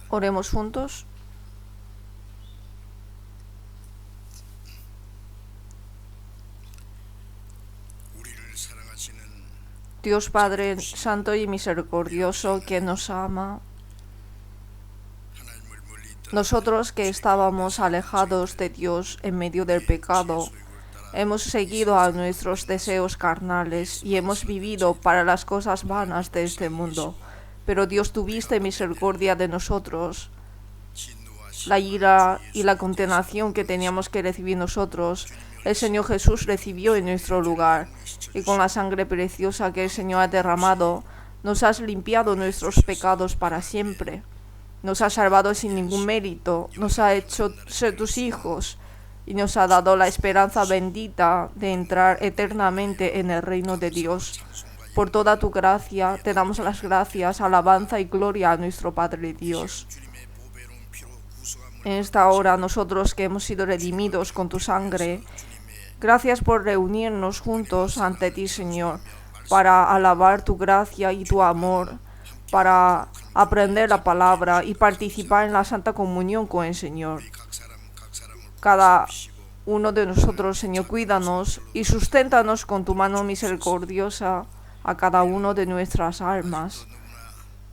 Oremos juntos. Dios Padre Santo y Misericordioso, que nos ama, nosotros que estábamos alejados de Dios en medio del pecado, hemos seguido a nuestros deseos carnales y hemos vivido para las cosas vanas de este mundo. Pero Dios, tuviste misericordia de nosotros. La ira y la condenación que teníamos que recibir nosotros, el Señor Jesús recibió en nuestro lugar, y con la sangre preciosa que el Señor ha derramado, nos has limpiado nuestros pecados para siempre. Nos ha salvado sin ningún mérito, nos ha hecho ser tus hijos, y nos ha dado la esperanza bendita de entrar eternamente en el reino de Dios. Por toda tu gracia, te damos las gracias, alabanza y gloria a nuestro Padre Dios. En esta hora, nosotros que hemos sido redimidos con tu sangre, gracias por reunirnos juntos ante ti, Señor, para alabar tu gracia y tu amor, para aprender la palabra y participar en la Santa Comunión con el Señor. Cada uno de nosotros, Señor, cuídanos y susténtanos con tu mano misericordiosa a cada uno de nuestras almas.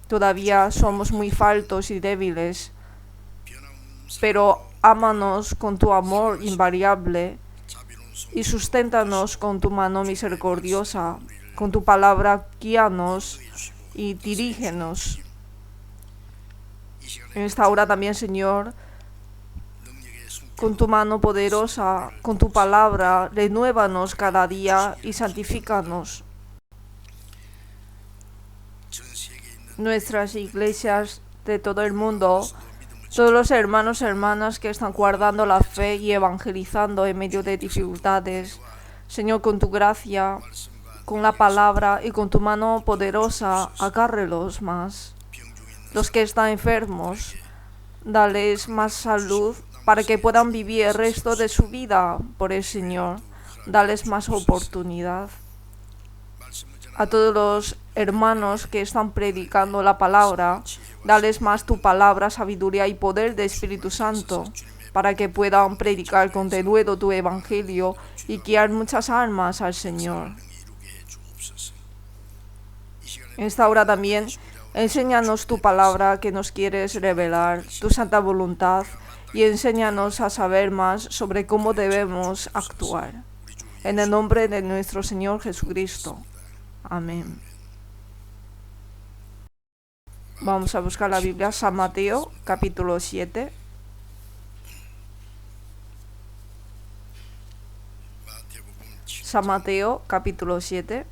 Todavía somos muy faltos y débiles, pero ámanos con tu amor invariable y susténtanos con tu mano misericordiosa, con tu palabra guíanos y dirígenos. En esta hora también, Señor, con tu mano poderosa, con tu palabra, renuévanos cada día y santifícanos. Nuestras iglesias de todo el mundo, todos los hermanos y hermanas que están guardando la fe y evangelizando en medio de dificultades, Señor, con tu gracia, con la palabra y con tu mano poderosa, agárrelos más. Los que están enfermos, dales más salud para que puedan vivir el resto de su vida por el Señor. Dales más oportunidad. A todos los hermanos que están predicando la palabra, dales más tu palabra, sabiduría y poder de Espíritu Santo, para que puedan predicar con denuedo tu evangelio y guiar muchas almas al Señor. En esta hora también, enséñanos tu palabra que nos quieres revelar, tu santa voluntad, y enséñanos a saber más sobre cómo debemos actuar. En el nombre de nuestro Señor Jesucristo. Amén. Vamos a buscar la Biblia, San Mateo, capítulo 7. San Mateo, capítulo 7.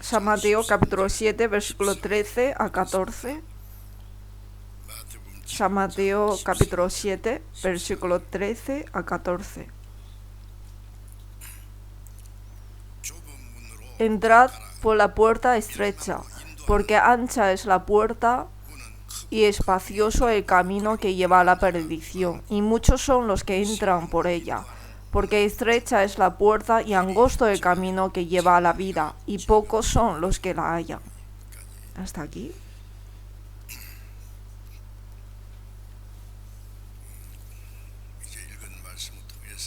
San Mateo, capítulo 7, versículo 13 a 14. San Mateo, capítulo 7, versículo 13 a 14. Entrad por la puerta estrecha, porque ancha es la puerta y espacioso el camino que lleva a la perdición, y muchos son los que entran por ella. Porque estrecha es la puerta y angosto el camino que lleva a la vida, y pocos son los que la hallan. Hasta aquí.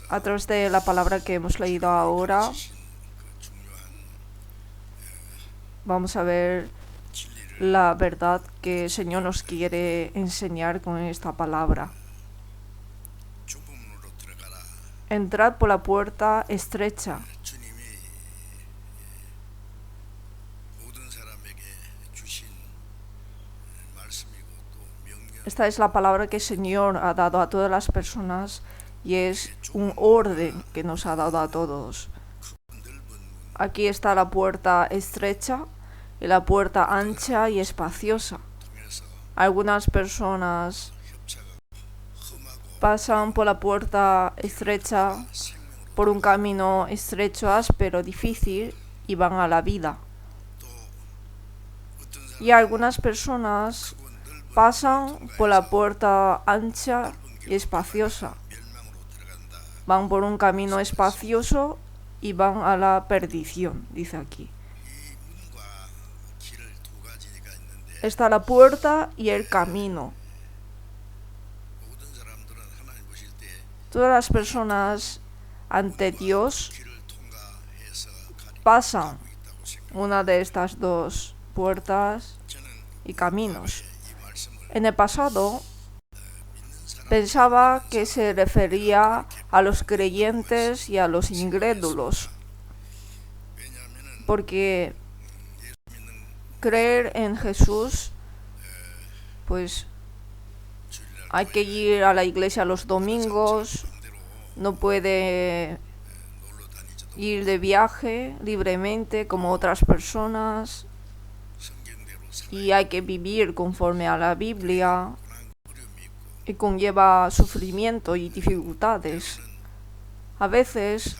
A través de la palabra que hemos leído ahora, vamos a ver la verdad que el Señor nos quiere enseñar con esta palabra. Entrad por la puerta estrecha. Esta es la palabra que el Señor ha dado a todas las personas y es un orden que nos ha dado a todos. Aquí está la puerta estrecha y la puerta ancha y espaciosa. Algunas personas pasan por la puerta estrecha, por un camino estrecho, áspero, difícil, y van a la vida. Y algunas personas pasan por la puerta ancha y espaciosa. Van por un camino espacioso y van a la perdición, dice aquí. Está la puerta y el camino. Todas las personas ante Dios pasan una de estas dos puertas y caminos. En el pasado pensaba que se refería a los creyentes y a los incrédulos, porque creer en Jesús, pues hay que ir a la iglesia los domingos, no puede ir de viaje libremente como otras personas, y hay que vivir conforme a la Biblia, y conlleva sufrimiento y dificultades. A veces,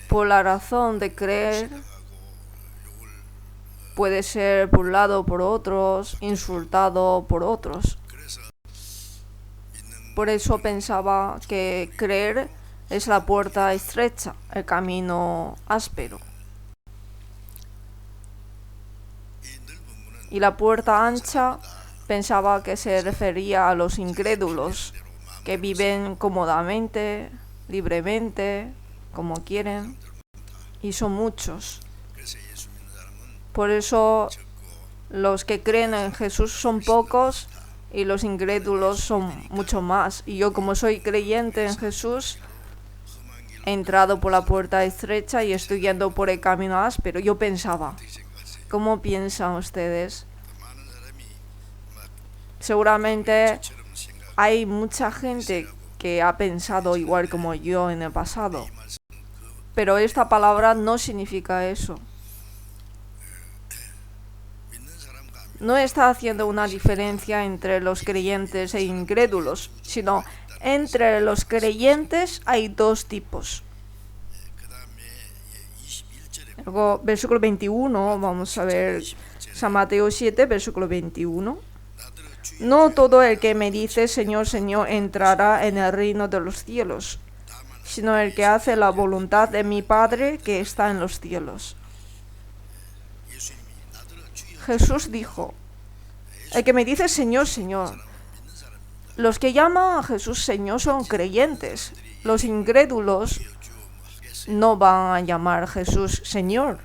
por la razón de creer, puede ser burlado por otros, insultado por otros. Por eso pensaba que creer es la puerta estrecha, el camino áspero. Y la puerta ancha pensaba que se refería a los incrédulos, que viven cómodamente, libremente, como quieren, y son muchos. Por eso los que creen en Jesús son pocos y los incrédulos son mucho más. Y yo, como soy creyente en Jesús, he entrado por la puerta estrecha y estoy yendo por el camino áspero. Yo pensaba, ¿cómo piensan ustedes? Seguramente hay mucha gente que ha pensado igual como yo en el pasado, pero esta palabra no significa eso. No está haciendo una diferencia entre los creyentes e incrédulos, sino entre los creyentes hay dos tipos. Luego, versículo 21, vamos a ver San Mateo 7, versículo 21. No todo el que me dice Señor, Señor entrará en el reino de los cielos, sino el que hace la voluntad de mi Padre que está en los cielos. Jesús dijo, el que me dice Señor, Señor. Los que llaman a Jesús Señor son creyentes. Los incrédulos no van a llamar a Jesús Señor.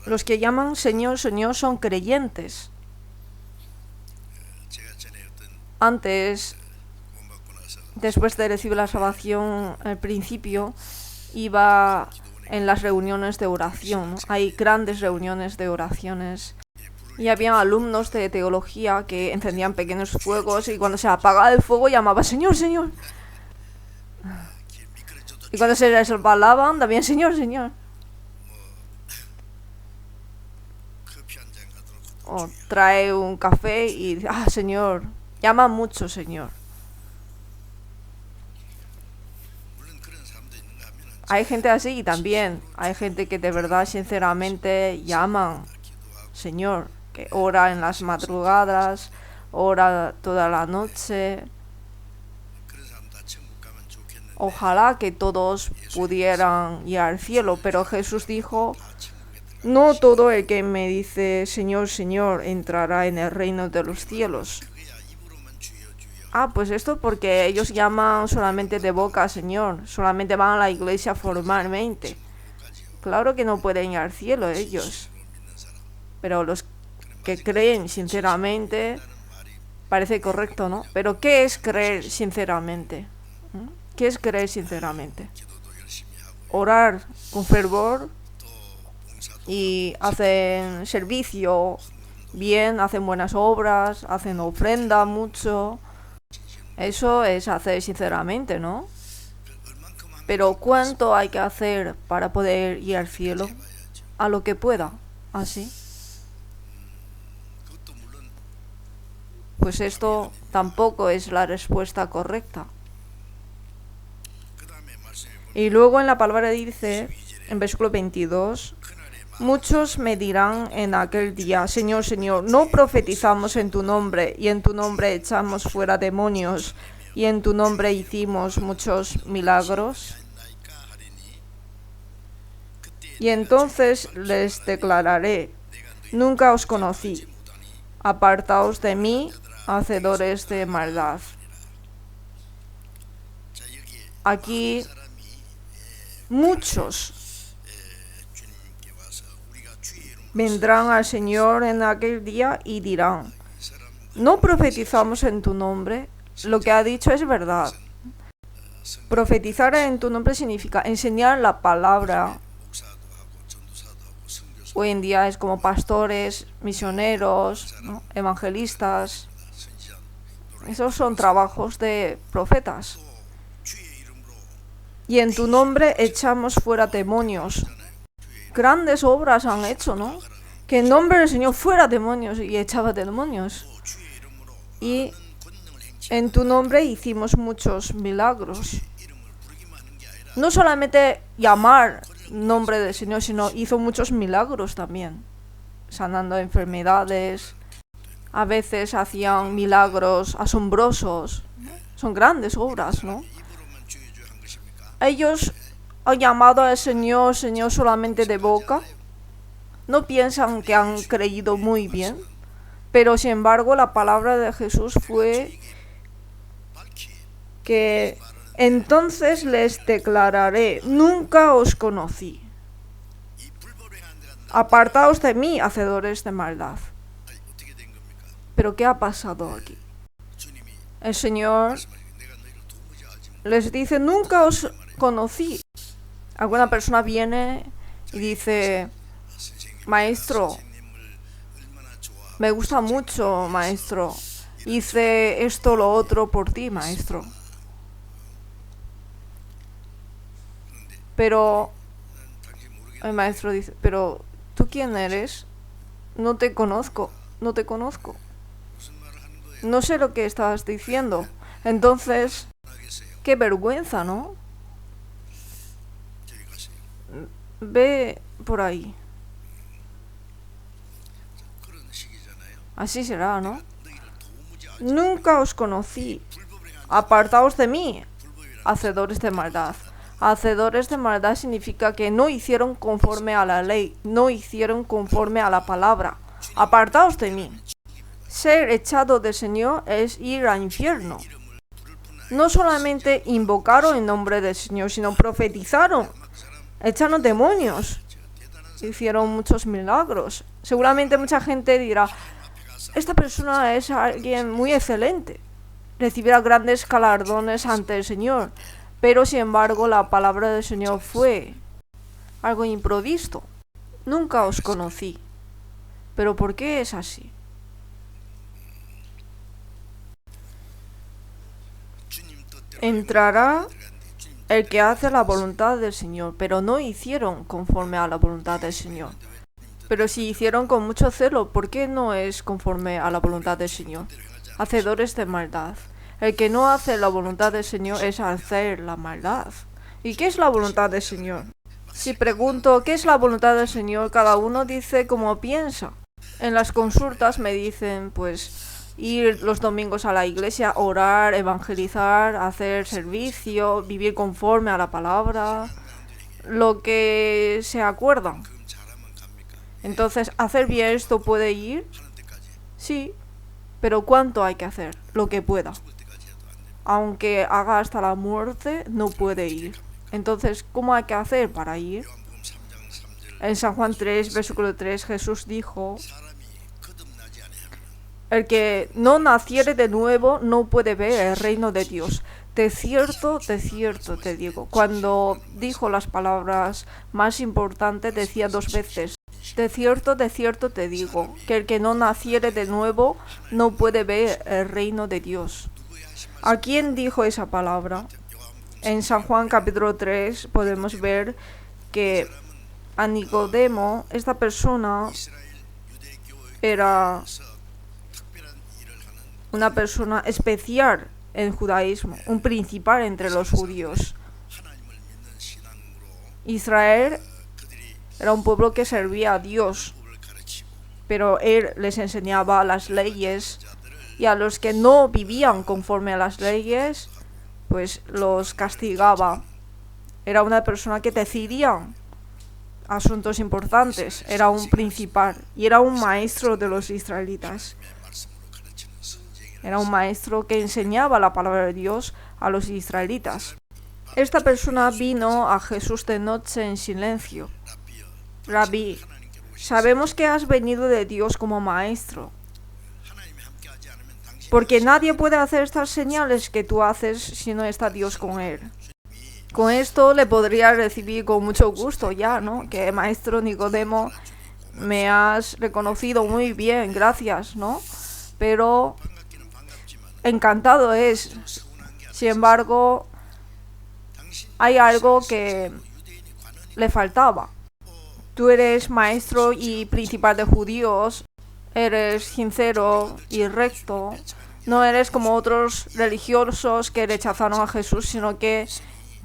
Los que llaman Señor, Señor son creyentes. Antes, después de recibir la salvación, al principio, iba en las reuniones de oración, ¿no? Hay grandes reuniones de oraciones y había alumnos de teología que encendían pequeños fuegos y cuando se apagaba el fuego llamaban Señor, Señor. Y cuando se resbalaban también Señor, Señor. O trae un café y Señor, llama mucho Señor. Hay gente así y también hay gente que de verdad sinceramente llaman Señor, que ora en las madrugadas, ora toda la noche. Ojalá que todos pudieran ir al cielo, pero Jesús dijo, no todo el que me dice Señor, Señor entrará en el reino de los cielos. Pues esto porque ellos llaman solamente de boca Señor, solamente van a la iglesia formalmente. Claro que no pueden ir al cielo ellos, pero los que creen sinceramente, parece correcto, ¿no? Pero ¿qué es creer sinceramente? ¿Qué es creer sinceramente? Orar con fervor y hacen servicio bien, hacen buenas obras, hacen ofrenda mucho. Eso es hacer sinceramente, ¿no? Pero ¿cuánto hay que hacer para poder ir al cielo? A lo que pueda, así. Pues esto tampoco es la respuesta correcta. Y luego en la palabra dice, en versículo 22, Muchos me dirán en aquel día: Señor, Señor, ¿no profetizamos en tu nombre, y en tu nombre echamos fuera demonios, y en tu nombre hicimos muchos milagros? Y entonces les declararé: nunca os conocí, apartaos de mí, hacedores de maldad. Aquí muchos vendrán al Señor en aquel día y dirán: no profetizamos en tu nombre, lo que ha dicho es verdad. Profetizar en tu nombre significa enseñar la palabra. Hoy en día es como pastores, misioneros, ¿no? Evangelistas. Esos son trabajos de profetas. Y en tu nombre echamos fuera demonios. Grandes obras han hecho, ¿no? Que en nombre del Señor fuera demonios y echaba demonios. Y en tu nombre hicimos muchos milagros. No solamente llamar nombre del Señor, sino hizo muchos milagros también, sanando enfermedades. A veces hacían milagros asombrosos. Son grandes obras, ¿no? Ellos han llamado al Señor, Señor, solamente de boca. No piensan que han creído muy bien, pero sin embargo la palabra de Jesús fue que entonces les declararé: nunca os conocí. Apartaos de mí, hacedores de maldad. Pero ¿qué ha pasado aquí? El Señor les dice: nunca os conocí. Alguna persona viene y dice: maestro, me gusta mucho, maestro. Hice esto, lo otro por ti, maestro. Pero el maestro dice: pero ¿tú quién eres? No te conozco, no te conozco. No sé lo que estás diciendo. Entonces, qué vergüenza, ¿no? Ve por ahí. Así será, ¿no? Nunca os conocí. Apartaos de mí, hacedores de maldad. Hacedores de maldad significa que no hicieron conforme a la ley, no hicieron conforme a la palabra. Apartaos de mí. Ser echado del Señor es ir al infierno. No solamente invocaron el nombre del Señor, sino profetizaron, echaron demonios, hicieron muchos milagros. Seguramente mucha gente dirá: esta persona es alguien muy excelente, recibirá grandes galardones ante el Señor. Pero sin embargo la palabra del Señor fue algo improvisto. Nunca os conocí. ¿Pero por qué es así? Entrará el que hace la voluntad del Señor, pero no hicieron conforme a la voluntad del Señor. Pero si hicieron con mucho celo, ¿por qué no es conforme a la voluntad del Señor? Hacedores de maldad. El que no hace la voluntad del Señor es hacer la maldad. ¿Y qué es la voluntad del Señor? Si pregunto ¿qué es la voluntad del Señor?, cada uno dice como piensa. En las consultas me dicen pues ir los domingos a la iglesia, orar, evangelizar, hacer servicio, vivir conforme a la palabra, lo que se acuerdan. Entonces, ¿hacer bien esto puede ir? Sí, pero ¿cuánto hay que hacer? Lo que pueda. Aunque haga hasta la muerte, no puede ir. Entonces, ¿cómo hay que hacer para ir? En San Juan 3, versículo 3, Jesús dijo: el que no naciere de nuevo no puede ver el reino de Dios. De cierto te digo. Cuando dijo las palabras más importantes, decía 2 veces: de cierto te digo, que el que no naciere de nuevo no puede ver el reino de Dios. ¿A quién dijo esa palabra? En San Juan capítulo 3 podemos ver que a Nicodemo, esta persona era una persona especial en judaísmo, un principal entre los judíos. Israel Era un pueblo que servía a Dios, pero él les enseñaba las leyes, y a los que no vivían conforme a las leyes, pues los castigaba. Era una persona que decidía asuntos importantes, era un principal y era un maestro de los israelitas. Era un maestro que enseñaba la palabra de Dios a los israelitas. Esta persona vino a Jesús de noche en silencio. Rabí, sabemos que has venido de Dios como maestro, porque nadie puede hacer estas señales que tú haces si no está Dios con él. Con esto le podría recibir con mucho gusto ya, ¿no? Que maestro Nicodemo, me has reconocido muy bien, gracias, ¿no? Pero encantado es. Sin embargo, hay algo que le faltaba. Tú eres maestro y principal de judíos, eres sincero y recto, no eres como otros religiosos que rechazaron a Jesús, sino que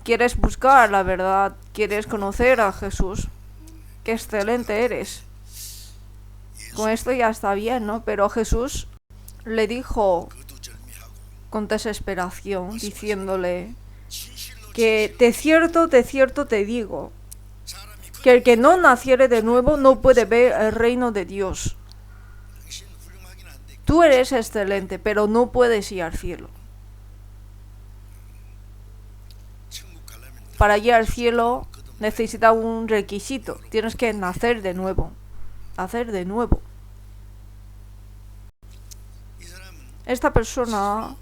quieres buscar la verdad, quieres conocer a Jesús. Qué excelente eres. Con esto ya está bien, ¿no? Pero Jesús le dijo con desesperación, diciéndole que de cierto te digo, que el que no naciere de nuevo no puede ver el reino de Dios. Tú eres excelente, pero no puedes ir al cielo. Para ir al cielo necesita un requisito. Tienes que nacer de nuevo. Nacer de nuevo. Esta persona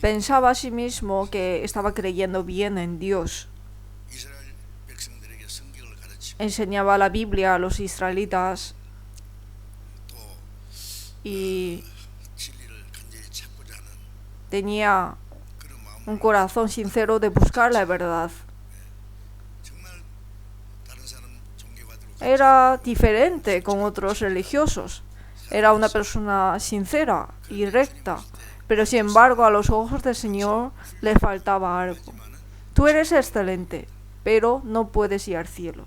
pensaba a sí mismo que estaba creyendo bien en Dios. Enseñaba la Biblia a los israelitas y tenía un corazón sincero de buscar la verdad. Era diferente con otros religiosos. Era una persona sincera y recta, pero sin embargo a los ojos del Señor le faltaba algo. Tú eres excelente, pero no puedes ir al cielo.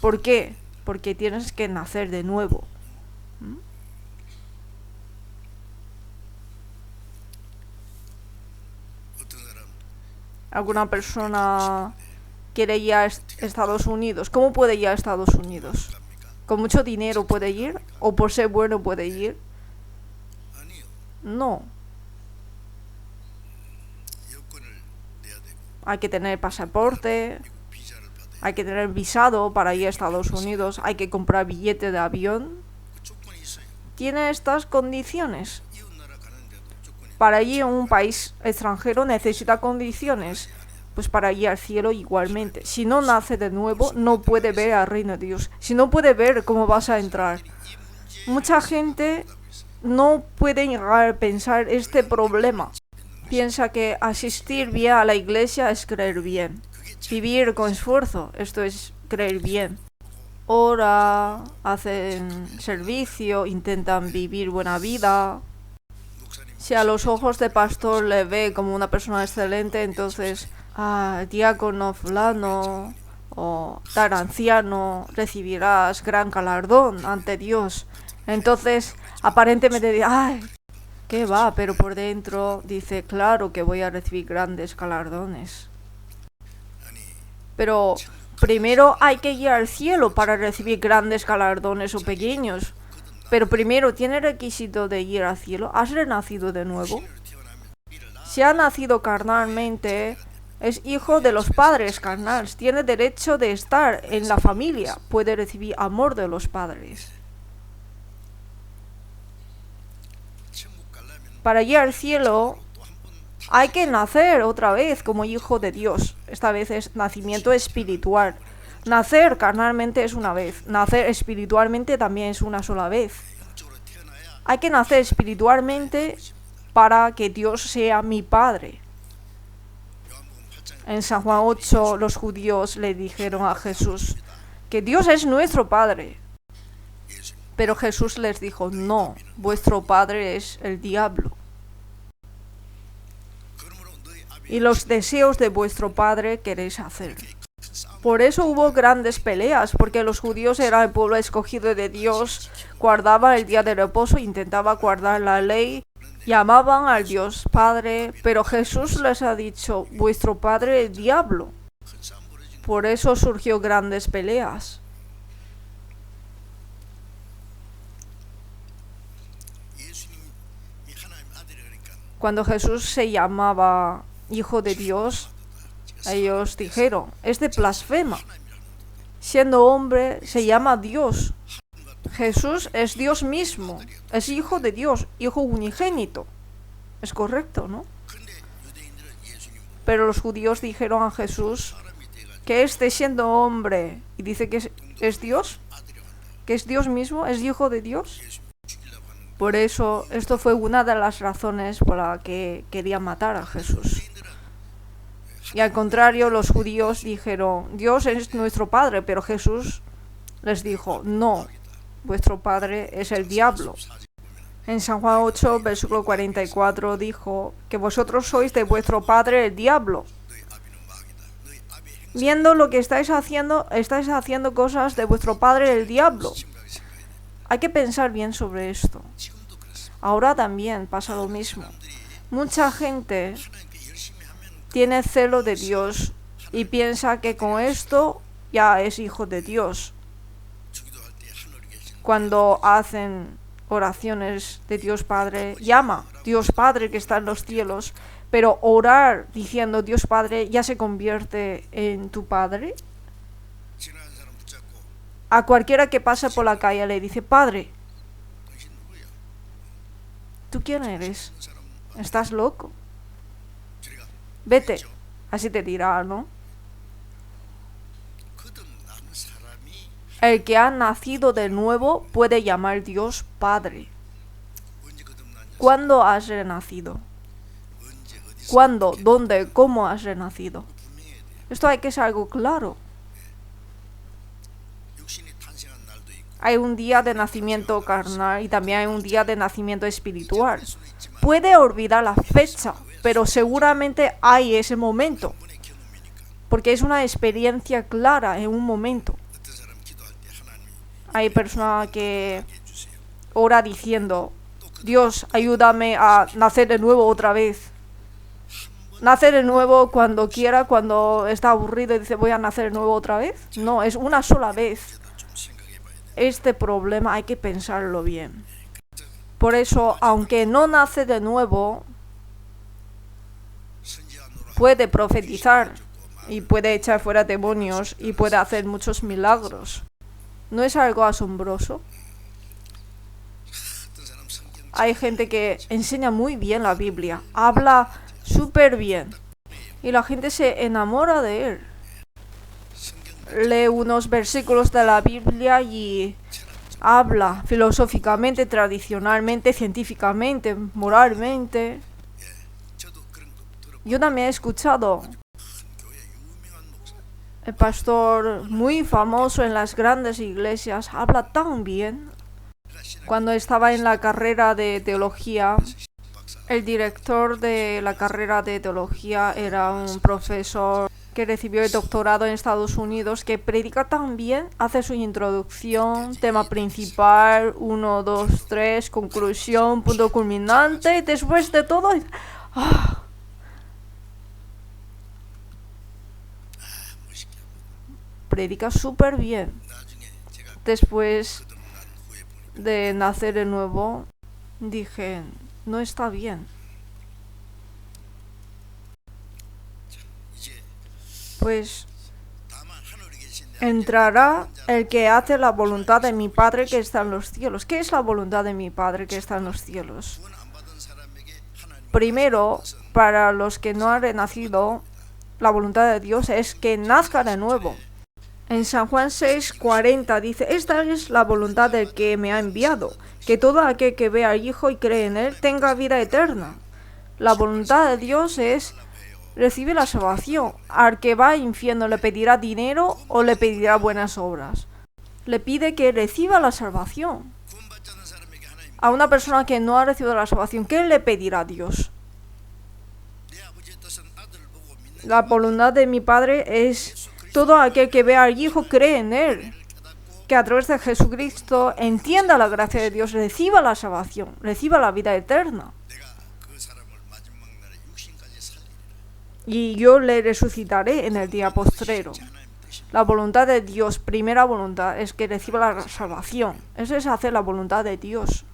¿Por qué? Porque tienes que nacer de nuevo. Alguna persona quiere ir a Estados Unidos. ¿Cómo puede ir a Estados Unidos? ¿Con mucho dinero puede ir? ¿O por ser bueno puede ir? No. Hay que tener pasaporte, hay que tener visado para ir a Estados Unidos, hay que comprar billete de avión. Tiene estas condiciones. Para ir a un país extranjero necesita condiciones. Pues para ir al cielo igualmente. Si no nace de nuevo, no puede ver al reino de Dios. Si no puede ver, ¿cómo vas a entrar? Mucha gente no puede llegar a pensar este problema. Piensa que asistir bien a la iglesia es creer bien. Vivir con esfuerzo, esto es creer bien. Ora, hacen servicio, intentan vivir buena vida. Si a los ojos de pastor le ve como una persona excelente, entonces, diácono fulano o tal anciano, recibirás gran galardón ante Dios. Entonces, aparentemente dice, ¿qué va? Pero por dentro dice, claro que voy a recibir grandes galardones. Pero primero hay que ir al cielo para recibir grandes galardones o pequeños. Pero primero tiene requisito de ir al cielo. ¿Has renacido de nuevo? Si ha nacido carnalmente, es hijo de los padres carnales. Tiene derecho de estar en la familia. Puede recibir amor de los padres. Para ir al cielo hay que nacer otra vez como hijo de Dios. Esta vez es nacimiento espiritual. Nacer carnalmente es una vez. Nacer espiritualmente también es una sola vez. Hay que nacer espiritualmente para que Dios sea mi Padre. En San Juan 8 los judíos le dijeron a Jesús que Dios es nuestro Padre. Pero Jesús les dijo, no, vuestro padre es el diablo. y los deseos de vuestro padre queréis hacer. Por eso hubo grandes peleas, porque los judíos eran el pueblo escogido de Dios, guardaban el día de reposo, intentaban guardar la ley, llamaban al Dios Padre, pero Jesús les ha dicho, vuestro padre el diablo. Por eso surgió grandes peleas. Cuando Jesús se llamaba Hijo de Dios, ellos dijeron, este blasfema. Siendo hombre, se llama Dios. Jesús es Dios mismo, es Hijo de Dios, Hijo unigénito. Es correcto, ¿no? Pero los judíos dijeron a Jesús que este siendo hombre, y dice que es Dios, que es Dios mismo, es Hijo de Dios. Por eso, esto fue una de las razones por la que querían matar a Jesús. Y al contrario, los judíos dijeron, Dios es nuestro Padre, pero Jesús les dijo, no, vuestro Padre es el diablo. En San Juan 8, versículo 44, dijo que vosotros sois de vuestro padre el diablo. Viendo lo que estáis haciendo cosas de vuestro padre el diablo. Hay que pensar bien sobre esto. Ahora también pasa lo mismo. Mucha gente tiene celo de Dios y piensa que con esto ya es hijo de Dios. Cuando hacen oraciones de Dios Padre, llama Dios Padre que está en los cielos, pero orar diciendo Dios Padre ya se convierte en tu Padre. A cualquiera que pasa por la calle le dice, Padre, ¿tú quién eres? ¿Estás loco? Vete. Así te dirá, ¿no? El que ha nacido de nuevo puede llamar Dios Padre. ¿Cuándo has renacido? ¿Cuándo? ¿Dónde? ¿Cómo has renacido? Esto hay que ser algo claro. Hay un día de nacimiento carnal y también hay un día de nacimiento espiritual. Puede olvidar la fecha, pero seguramente hay ese momento, porque es una experiencia clara en un momento. Hay personas que ora diciendo, Dios, ayúdame a nacer de nuevo otra vez. Nacer de nuevo cuando quiera, cuando está aburrido y dice, voy a nacer de nuevo otra vez. No, es una sola vez. Este problema hay que pensarlo bien. Por eso, aunque no nace de nuevo, puede profetizar y puede echar fuera demonios y puede hacer muchos milagros. ¿No es algo asombroso? Hay gente que enseña muy bien la Biblia, habla súper bien y la gente se enamora de él. Lee unos versículos de la Biblia y habla filosóficamente, tradicionalmente, científicamente, moralmente. Yo también he escuchado el pastor muy famoso en las grandes iglesias, habla tan bien. Cuando estaba en la carrera de teología, el director de la carrera de teología era un profesor que recibió el doctorado en Estados Unidos, que predica tan bien, hace su introducción, tema principal, 1, 2, 3, conclusión, punto culminante, y después de todo, predica súper bien. Después de nacer de nuevo, dije, no está bien. Pues entrará el que hace la voluntad de mi Padre que está en los cielos. ¿Qué es la voluntad de mi Padre que está en los cielos? Primero, para los que no han renacido, la voluntad de Dios es que nazca de nuevo. En San Juan 6:40 dice, esta es la voluntad del que me ha enviado, que todo aquel que vea al Hijo y cree en él tenga vida eterna. La voluntad de Dios es recibir la salvación. Al que va al infierno le pedirá dinero o le pedirá buenas obras. Le pide que reciba la salvación. A una persona que no ha recibido la salvación, ¿qué le pedirá a Dios? La voluntad de mi Padre es todo aquel que ve al Hijo cree en Él, que a través de Jesucristo entienda la gracia de Dios, reciba la salvación, reciba la vida eterna. Y yo le resucitaré en el día postrero. La voluntad de Dios, primera voluntad, es que reciba la salvación. Eso es hacer la voluntad de Dios.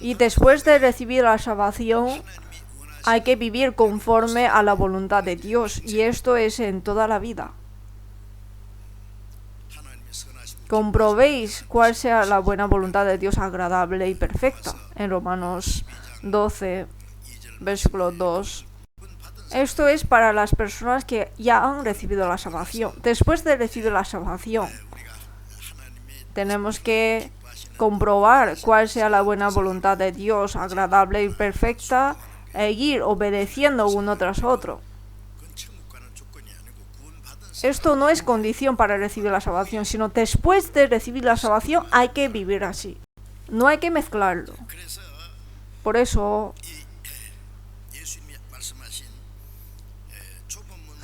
Y después de recibir la salvación, hay que vivir conforme a la voluntad de Dios. Y esto es en toda la vida. Comprobéis cuál sea la buena voluntad de Dios agradable y perfecta. En Romanos 12, versículo 2. Esto es para las personas que ya han recibido la salvación. Después de recibir la salvación, tenemos que comprobar cuál sea la buena voluntad de Dios, agradable y perfecta, e ir obedeciendo uno tras otro. Esto no es condición para recibir la salvación, sino después de recibir la salvación hay que vivir así. No hay que mezclarlo. Por eso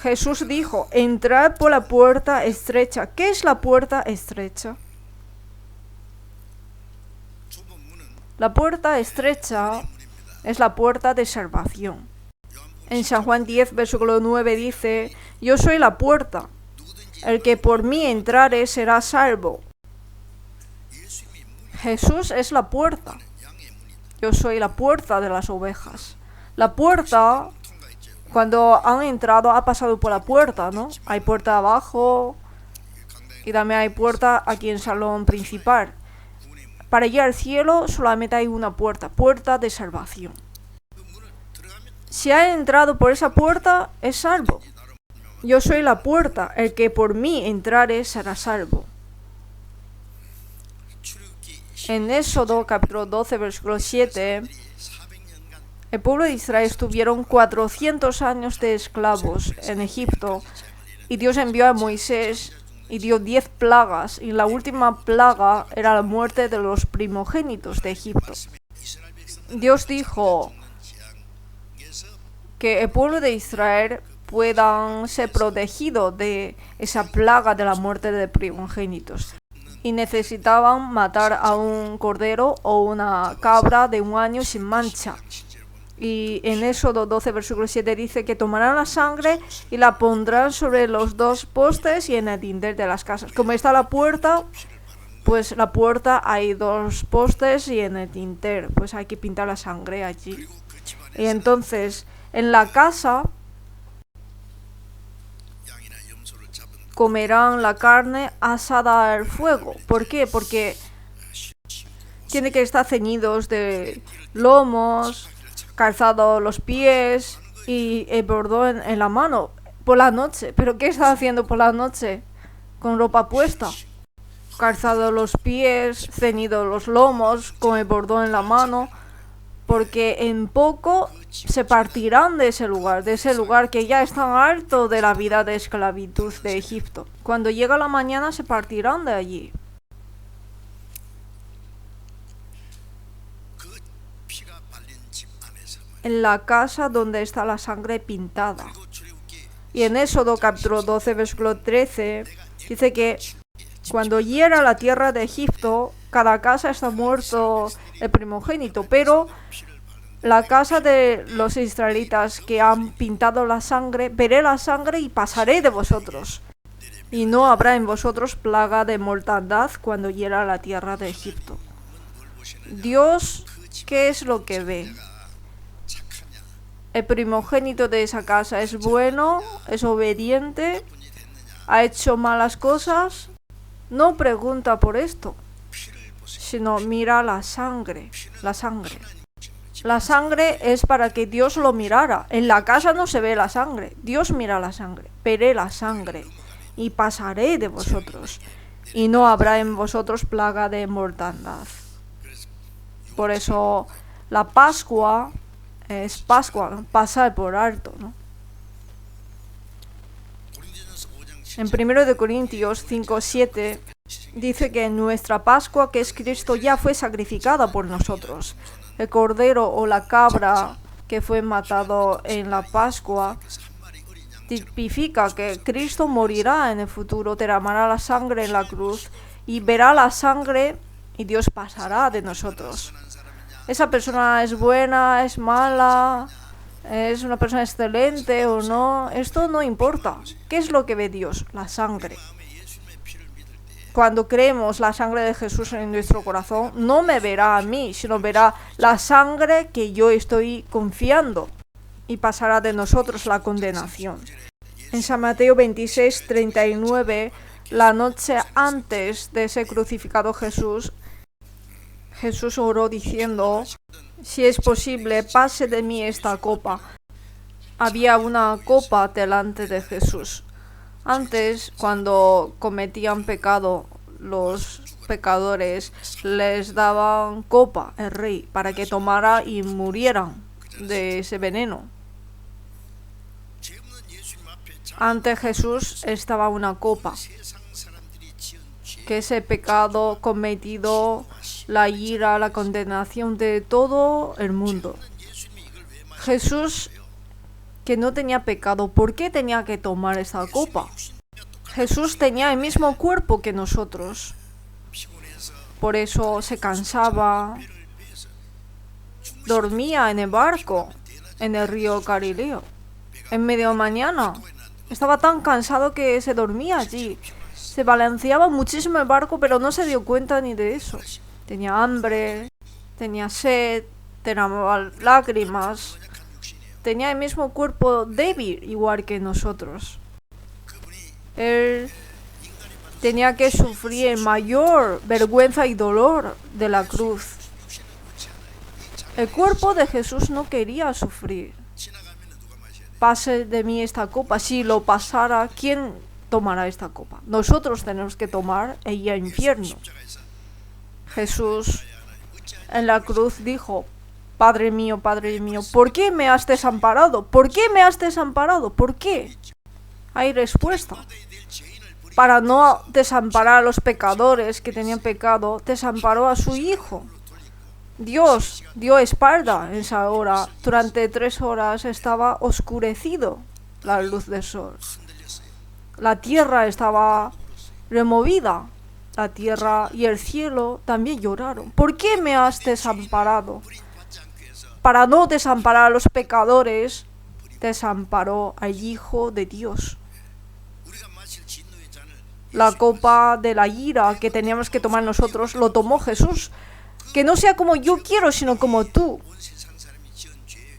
Jesús dijo, entrad por la puerta estrecha. ¿Qué es la puerta estrecha? La puerta estrecha es la puerta de salvación. En San Juan 10, versículo 9 dice, yo soy la puerta. El que por mí entrare será salvo. Jesús es la puerta. Yo soy la puerta de las ovejas. La puerta, cuando han entrado, ha pasado por la puerta, ¿no? Hay puerta abajo y también hay puerta aquí en el salón principal. Para ir al cielo solamente hay una puerta, puerta de salvación. Si ha entrado por esa puerta, es salvo. Yo soy la puerta, el que por mí entrare será salvo. En Éxodo capítulo 12, versículo 7, el pueblo de Israel estuvieron 400 años de esclavos en Egipto y Dios envió a Moisés y dio 10 plagas y la última plaga era la muerte de los primogénitos de Egipto. Dios dijo que el pueblo de Israel puedan ser protegidos de esa plaga de la muerte de primogénitos. Y necesitaban matar a un cordero o una cabra de 1 año sin mancha. Y en Éxodo 12, versículo 7 dice que tomarán la sangre y la pondrán sobre los 2 postes y en el dintel de las casas. Como está la puerta, pues la puerta hay 2 postes y en el dintel, pues hay que pintar la sangre allí. Y entonces, en la casa comerán la carne asada al fuego. ¿Por qué? Porque tiene que estar ceñidos de lomos, calzado los pies y el bordón en la mano por la noche. ¿Pero qué está haciendo por la noche? Con ropa puesta. Calzado los pies, ceñido los lomos, con el bordón en la mano. Porque en poco se partirán de ese lugar que ya están hartos de la vida de esclavitud de Egipto. Cuando llega la mañana se partirán de allí. En la casa donde está la sangre pintada. Y en Éxodo capítulo 12, versículo 13, dice que cuando hiera la tierra de Egipto, cada casa está muerto el primogénito, pero la casa de los israelitas que han pintado la sangre, veré la sangre y pasaré de vosotros. Y no habrá en vosotros plaga de mortandad cuando hiera la tierra de Egipto. Dios, ¿qué es lo que ve? El primogénito de esa casa es bueno, es obediente, ha hecho malas cosas. No pregunta por esto, sino mira la sangre. La sangre. La sangre es para que Dios lo mirara. En la casa no se ve la sangre. Dios mira la sangre. Veré la sangre y pasaré de vosotros. Y no habrá en vosotros plaga de mortandad. Por eso la Pascua es Pascua, pasar por alto, ¿no? En 1 Corintios 5:7 dice que nuestra Pascua, que es Cristo, ya fue sacrificada por nosotros. El cordero o la cabra que fue matado en la Pascua tipifica que Cristo morirá en el futuro, derramará la sangre en la cruz y verá la sangre y Dios pasará de nosotros. Esa persona es buena, es mala, es una persona excelente o no, esto no importa. ¿Qué es lo que ve Dios? La sangre. Cuando creemos la sangre de Jesús en nuestro corazón, no me verá a mí, sino verá la sangre que yo estoy confiando y pasará de nosotros la condenación. En San Mateo 26, 39, la noche antes de ser crucificado Jesús oró diciendo: si es posible, pase de mí esta copa. Había una copa delante de Jesús. Antes, cuando cometían pecado, los pecadores les daban copa, el rey, para que tomara y murieran de ese veneno. Ante Jesús estaba una copa, que ese pecado cometido, la ira, la condenación de todo el mundo. Jesús, que no tenía pecado, ¿por qué tenía que tomar esa copa? Jesús tenía el mismo cuerpo que nosotros. Por eso se cansaba, dormía en el barco, en el río Galileo. En medio de mañana estaba tan cansado que se dormía allí. Se balanceaba muchísimo el barco, pero no se dio cuenta ni de eso. Tenía hambre, tenía sed, tenía lágrimas. Tenía el mismo cuerpo débil, igual que nosotros. Él tenía que sufrir mayor vergüenza y dolor de la cruz. El cuerpo de Jesús no quería sufrir. Pase de mí esta copa. Si lo pasara, ¿quién tomará esta copa? Nosotros tenemos que tomar e ir al infierno. Jesús en la cruz dijo: Padre mío, ¿por qué me has desamparado? ¿Por qué me has desamparado? ¿Por qué? Hay respuesta. Para no desamparar a los pecadores que tenían pecado, desamparó a su Hijo. Dios dio espalda en esa hora. Durante 3 horas estaba oscurecido la luz del sol. La tierra estaba removida. La tierra y el cielo también lloraron. ¿Por qué me has desamparado? Para no desamparar a los pecadores, desamparó al Hijo de Dios. La copa de la ira que teníamos que tomar nosotros, lo tomó Jesús. Que no sea como yo quiero, sino como tú.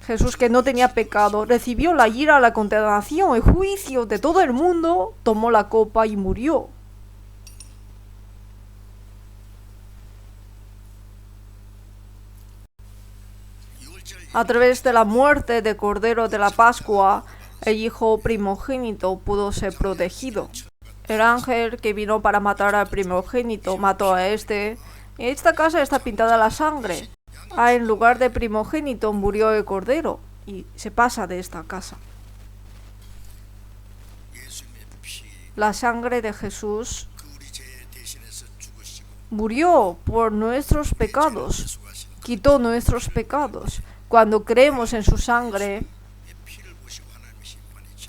Jesús, que no tenía pecado, recibió la ira, la condenación, el juicio de todo el mundo, tomó la copa y murió. A través de la muerte del Cordero de la Pascua, el Hijo primogénito pudo ser protegido. El ángel que vino para matar al primogénito mató a este. Esta casa está pintada de la sangre. En lugar de primogénito murió el Cordero y se pasa de esta casa. La sangre de Jesús murió por nuestros pecados, quitó nuestros pecados. Cuando creemos en su sangre,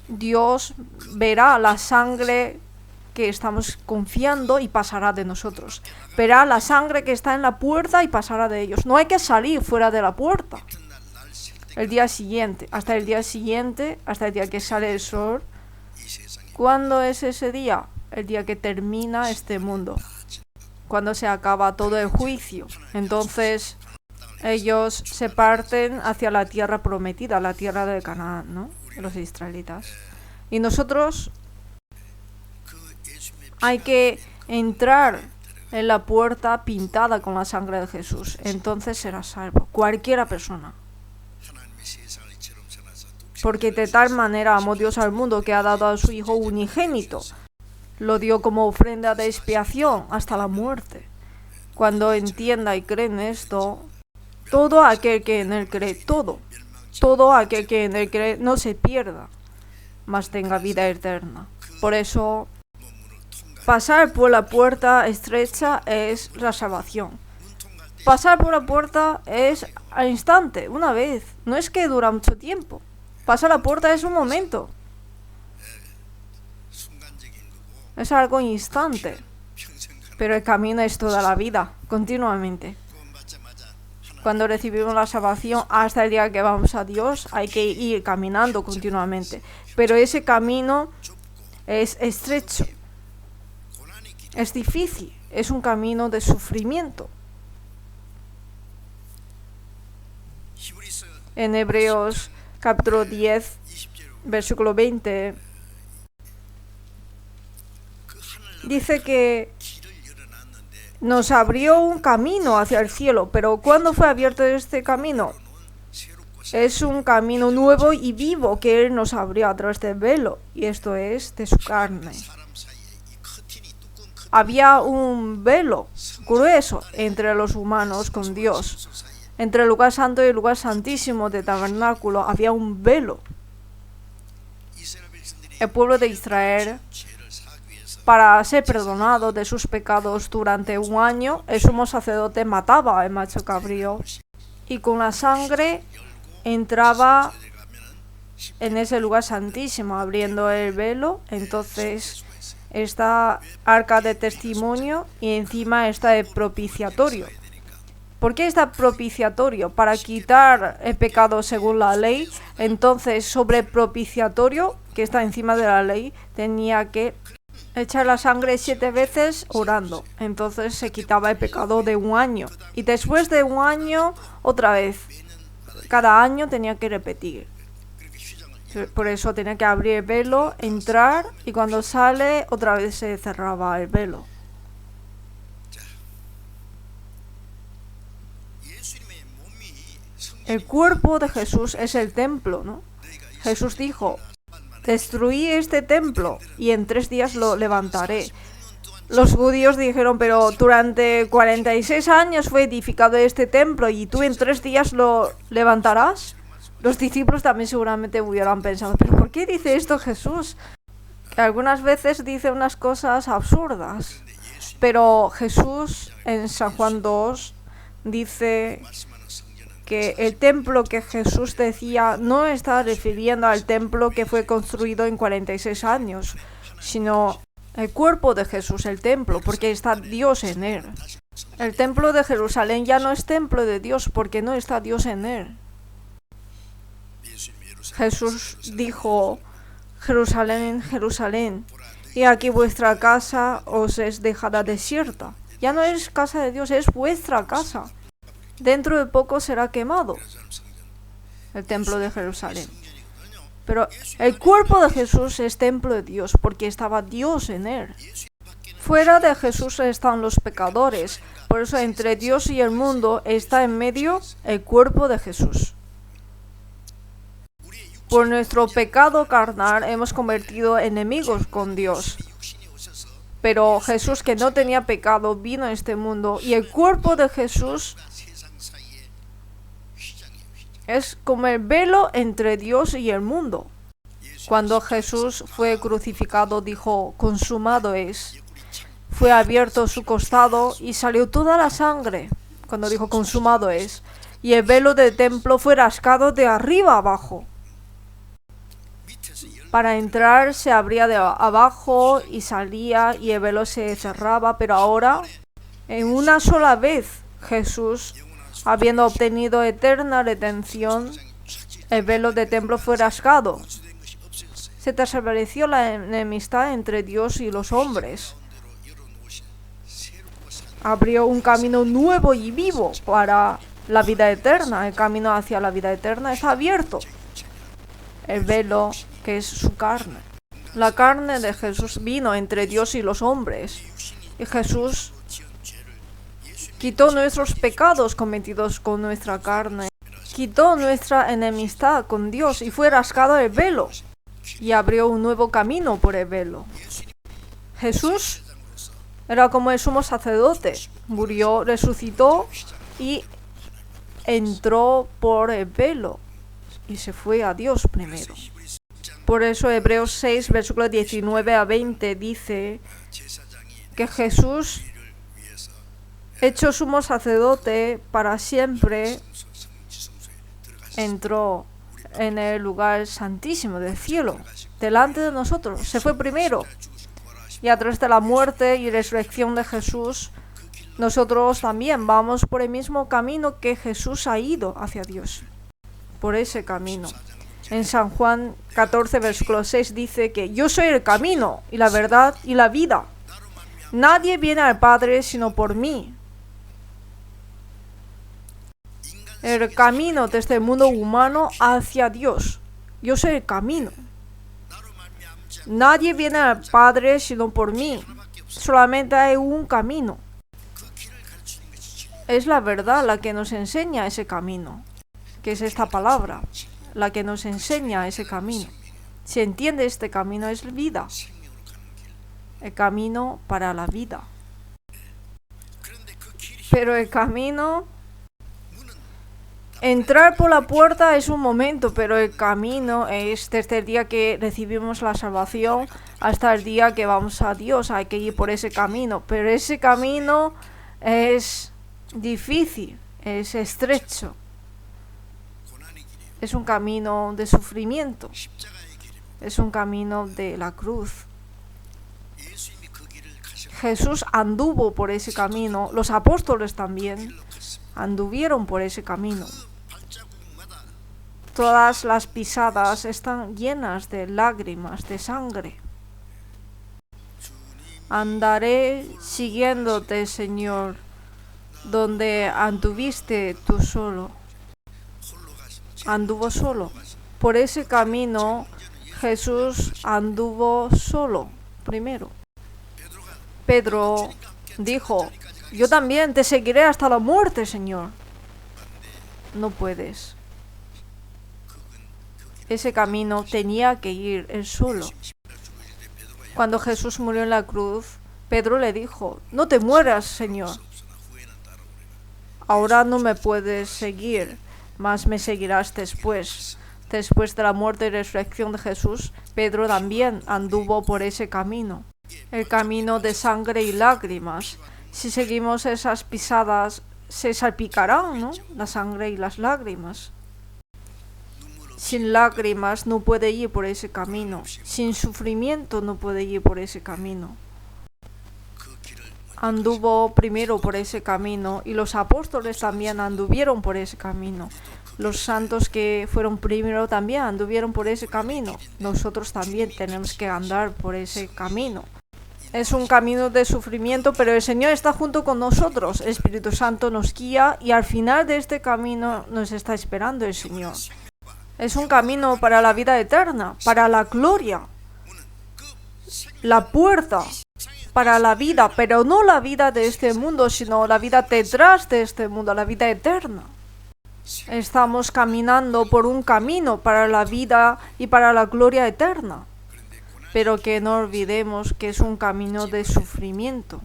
Dios verá la sangre que estamos confiando y pasará de nosotros. Verá la sangre que está en la puerta y pasará de ellos. No hay que salir fuera de la puerta. El día siguiente, hasta el día que sale el sol. ¿Cuándo es ese día? El día que termina este mundo. Cuando se acaba todo el juicio. Entonces ellos se parten hacia la tierra prometida, la tierra de Canaán, ¿no? Los israelitas. Y nosotros hay que entrar en la puerta pintada con la sangre de Jesús. Entonces será salvo. Cualquiera persona. Porque de tal manera amó Dios al mundo que ha dado a su Hijo unigénito. Lo dio como ofrenda de expiación hasta la muerte. Cuando entienda y cree en esto, todo aquel que en él cree, todo aquel que en él cree no se pierda, mas tenga vida eterna. Por eso, pasar por la puerta estrecha es la salvación. Pasar por la puerta es al instante, una vez. No es que dura mucho tiempo. Pasar la puerta es un momento. Es algo instante, pero el camino es toda la vida, continuamente. Cuando recibimos la salvación hasta el día que vamos a Dios, hay que ir caminando continuamente. Pero ese camino es estrecho, es difícil, es un camino de sufrimiento. En Hebreos capítulo 10, versículo 20, dice que nos abrió un camino hacia el cielo, pero ¿cuándo fue abierto este camino? Es un camino nuevo y vivo que Él nos abrió a través del velo, y esto es de su carne. Había un velo grueso entre los humanos con Dios. Entre el lugar santo y el lugar santísimo del tabernáculo había un velo. El pueblo de Israel, para ser perdonado de sus pecados durante un año, el sumo sacerdote mataba al macho cabrío y con la sangre entraba en ese lugar santísimo abriendo el velo. Entonces está arca de testimonio y encima está el propiciatorio. ¿Por qué está propiciatorio? Para quitar el pecado según la ley. Entonces sobre el propiciatorio, que está encima de la ley, tenía que echar la sangre 7 veces orando. Entonces se quitaba el pecado de un año. Y después de un año, otra vez. Cada año tenía que repetir. Por eso tenía que abrir el velo, entrar, y cuando sale, otra vez se cerraba el velo. El cuerpo de Jesús es el templo, ¿no? Jesús dijo: destruí este templo y en 3 días lo levantaré. Los judíos dijeron: pero durante 46 años fue edificado este templo y tú en 3 días lo levantarás. Los discípulos también seguramente hubieran pensado: ¿pero por qué dice esto Jesús? Que algunas veces dice unas cosas absurdas. Pero Jesús en San Juan 2 dice que el templo que Jesús decía no está refiriendo al templo que fue construido en 46 años, sino el cuerpo de Jesús, el templo, porque está Dios en él. El templo de Jerusalén ya no es templo de Dios porque no está Dios en él. Jesús dijo: Jerusalén, Jerusalén, y aquí vuestra casa os es dejada desierta. Ya no es casa de Dios, es vuestra casa. Dentro de poco será quemado el templo de Jerusalén. Pero el cuerpo de Jesús es templo de Dios porque estaba Dios en él. Fuera de Jesús están los pecadores. Por eso entre Dios y el mundo está en medio el cuerpo de Jesús. Por nuestro pecado carnal hemos convertido enemigos con Dios. Pero Jesús, que no tenía pecado, vino a este mundo, y el cuerpo de Jesús es como el velo entre Dios y el mundo. Cuando Jesús fue crucificado, dijo: consumado es. Fue abierto su costado y salió toda la sangre. Cuando dijo consumado es. Y el velo del templo fue rasgado de arriba abajo. Para entrar se abría de abajo y salía y el velo se cerraba. Pero ahora, en una sola vez, Jesús, habiendo obtenido eterna redención, el velo del templo fue rasgado. Se desapareció la enemistad entre Dios y los hombres. Abrió un camino nuevo y vivo para la vida eterna. El camino hacia la vida eterna está abierto. El velo, que es su carne. La carne de Jesús vino entre Dios y los hombres. Y Jesús quitó nuestros pecados cometidos con nuestra carne. Quitó nuestra enemistad con Dios y fue rasgado el velo. Y abrió un nuevo camino por el velo. Jesús era como el sumo sacerdote. Murió, resucitó y entró por el velo. Y se fue a Dios primero. Por eso Hebreos 6, versículos 19 a 20 dice que Jesús, hecho sumo sacerdote para siempre, entró en el lugar santísimo del cielo, delante de nosotros. Se fue primero. Y a través de la muerte y resurrección de Jesús, nosotros también vamos por el mismo camino que Jesús ha ido hacia Dios. Por ese camino. En San Juan 14, versículo 6 dice que yo soy el camino y la verdad y la vida. Nadie viene al Padre sino por mí. El camino desde el mundo humano hacia Dios. Yo soy el camino. Nadie viene al Padre sino por mí. Solamente hay un camino. Es la verdad la que nos enseña ese camino, que es esta palabra, la que nos enseña ese camino. Si entiende este camino es vida, el camino para la vida. Pero el camino, entrar por la puerta es un momento, pero el camino es desde el día que recibimos la salvación hasta el día que vamos a Dios. Hay que ir por ese camino, pero ese camino es difícil, es estrecho. Es un camino de sufrimiento. Es un camino de la cruz. Jesús anduvo por ese camino. Los apóstoles también anduvieron por ese camino. Todas las pisadas están llenas de lágrimas, de sangre. Andaré siguiéndote, Señor, donde anduviste tú solo. Anduvo solo. Por ese camino Jesús anduvo solo primero. Pedro dijo, yo también te seguiré hasta la muerte, Señor. No puedes. Ese camino tenía que ir él solo. Cuando Jesús murió en la cruz, Pedro le dijo, no te mueras, Señor. Ahora no me puedes seguir, mas me seguirás después. Después de la muerte y resurrección de Jesús, Pedro también anduvo por ese camino. El camino de sangre y lágrimas. Si seguimos esas pisadas, se salpicarán, ¿no? La sangre y las lágrimas. Sin lágrimas no puede ir por ese camino. Sin sufrimiento no puede ir por ese camino. Anduvo primero por ese camino y los apóstoles también anduvieron por ese camino. Los santos que fueron primero también anduvieron por ese camino. Nosotros también tenemos que andar por ese camino. Es un camino de sufrimiento, pero el Señor está junto con nosotros. El Espíritu Santo nos guía y al final de este camino nos está esperando el Señor. Es un camino para la vida eterna, para la gloria. La puerta para la vida, pero no la vida de este mundo, sino la vida detrás de este mundo, la vida eterna. Estamos caminando por un camino para la vida y para la gloria eterna, pero que no olvidemos que es un camino de sufrimiento.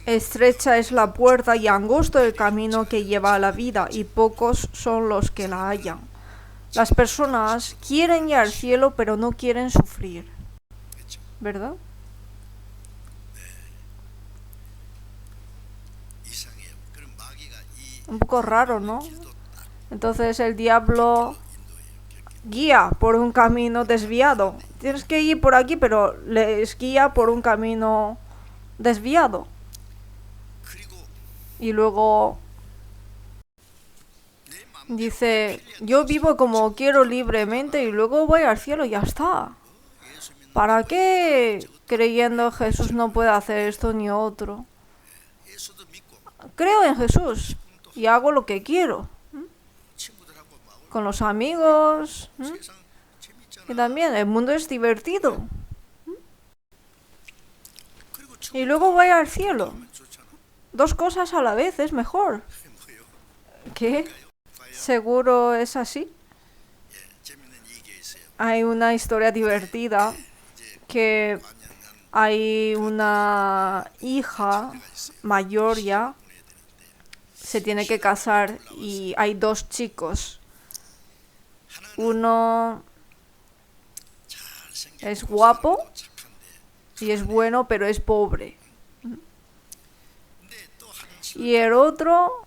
Estrecha es la puerta y angosto el camino que lleva a la vida, y pocos son los que la hallan. Las personas quieren ir al cielo, pero no quieren sufrir, ¿verdad? Un poco raro, ¿no? Entonces el diablo guía por un camino desviado. Tienes que ir por aquí, pero les guía por un camino desviado. Y luego dice, yo vivo como quiero libremente y luego voy al cielo y ya está. ¿Para qué creyendo en Jesús no puede hacer esto ni otro? Creo en Jesús y hago lo que quiero. Con los amigos. Y también el mundo es divertido. Y luego voy al cielo. Dos cosas a la vez es mejor. ¿Qué? ¿Seguro es así? Hay una historia divertida que hay una hija mayor ya, se tiene que casar y hay dos chicos. Uno es guapo y es bueno, pero es pobre. Y el otro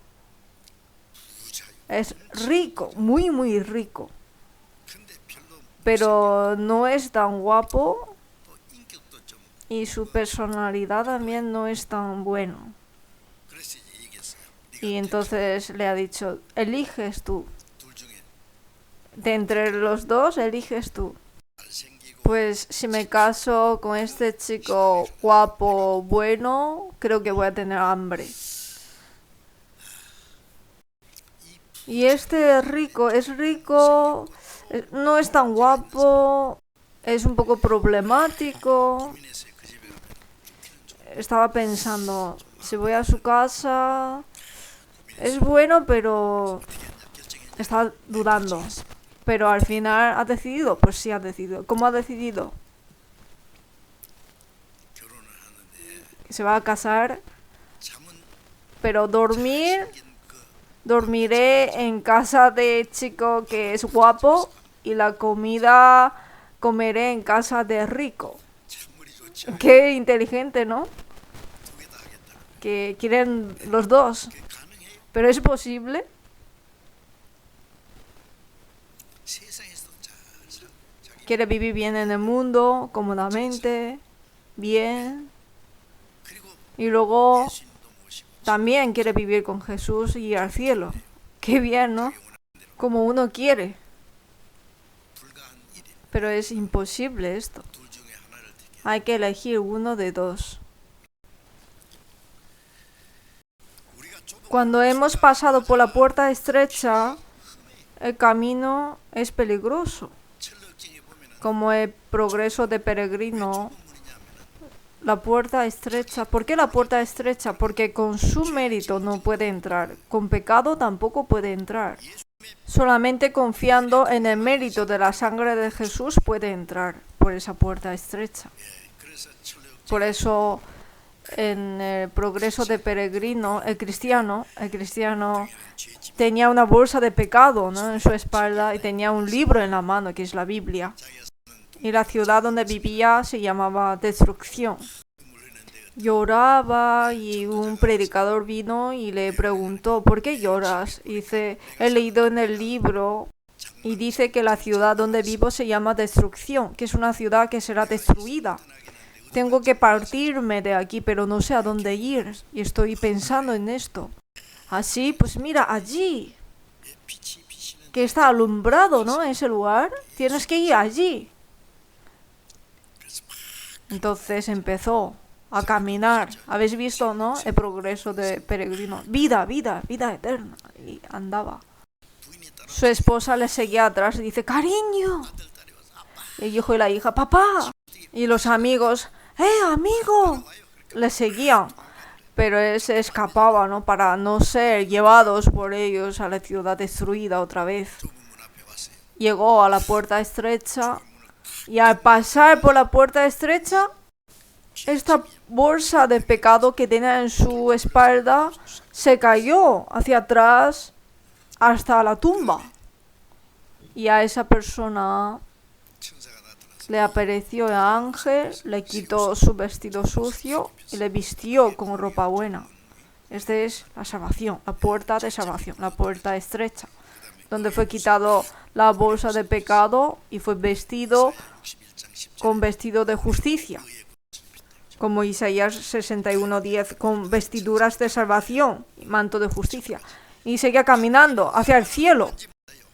es rico, muy muy rico. pero no es tan guapo y su personalidad también no es tan bueno. Y entonces le ha dicho, eliges tú. De entre los dos, eliges tú. Pues si me caso con este chico guapo, bueno, creo que voy a tener hambre. Y este es rico, no es tan guapo, es un poco problemático. Estaba pensando, si voy a su casa, es bueno, pero estaba dudando. Pero al final ha decidido, pues sí ha decidido. ¿Cómo ha decidido? Se va a casar, pero dormiré en casa de chico que es guapo y la comida comeré en casa de rico. Qué inteligente, ¿no? Que quieren los dos. Pero es posible. Quiere vivir bien en el mundo, cómodamente, bien. Y luego también quiere vivir con Jesús y ir al cielo. Qué bien, ¿no? Como uno quiere. Pero es imposible esto. Hay que elegir uno de dos. Cuando hemos pasado por la puerta estrecha, el camino es peligroso. Como el progreso de peregrino, la puerta estrecha. ¿Por qué la puerta estrecha? Porque con su mérito no puede entrar. Con pecado tampoco puede entrar. Solamente confiando en el mérito de la sangre de Jesús puede entrar por esa puerta estrecha. Por eso en el progreso de peregrino, el cristiano tenía una bolsa de pecado, ¿no?, en su espalda y tenía un libro en la mano, que es la Biblia. Y la ciudad donde vivía se llamaba Destrucción. Lloraba y un predicador vino y le preguntó, ¿por qué lloras? Y dice, he leído en el libro y dice que la ciudad donde vivo se llama Destrucción, que es una ciudad que será destruida. Tengo que partirme de aquí, pero no sé a dónde ir y estoy pensando en esto. Así, pues mira, allí, que está alumbrado, ¿no?, ese lugar, tienes que ir allí. Entonces empezó a caminar. ¿Habéis visto, no?, el progreso de peregrino. Vida eterna. Y andaba. Su esposa le seguía atrás y dice, cariño. El hijo y la hija, papá. Y los amigos, amigo. Le seguían. Pero él se escapaba, ¿no?, para no ser llevados por ellos a la ciudad destruida otra vez. Llegó a la puerta estrecha. Y al pasar por la puerta estrecha, esta bolsa de pecado que tenía en su espalda se cayó hacia atrás hasta la tumba. Y a esa persona le apareció el ángel, le quitó su vestido sucio y le vistió con ropa buena. Esta es la salvación, la puerta de salvación, la puerta estrecha, donde fue quitado la bolsa de pecado y fue vestido con vestido de justicia, como Isaías 61:10, con vestiduras de salvación y manto de justicia, y seguía caminando hacia el cielo.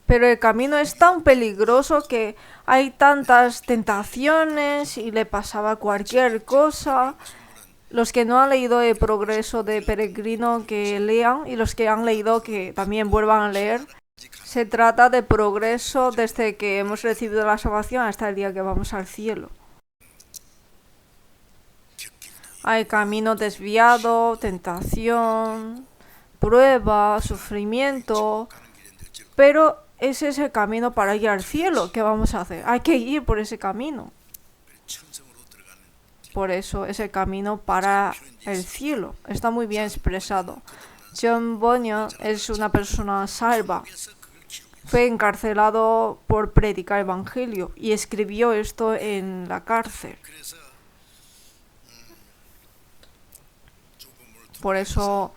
Pero el camino es tan peligroso que hay tantas tentaciones y le pasaba cualquier cosa. Los que no han leído el progreso de peregrino, que lean, y los que han leído, que también vuelvan a leer. Se trata de progreso desde que hemos recibido la salvación hasta el día que vamos al cielo. Hay camino desviado, tentación, prueba, sufrimiento, pero ese es el camino para ir al cielo. ¿Qué vamos a hacer? Hay que ir por ese camino. Por eso es el camino para el cielo. Está muy bien expresado. John Bunyan es una persona salva. Fue encarcelado por predicar el evangelio y escribió esto en la cárcel. Por eso,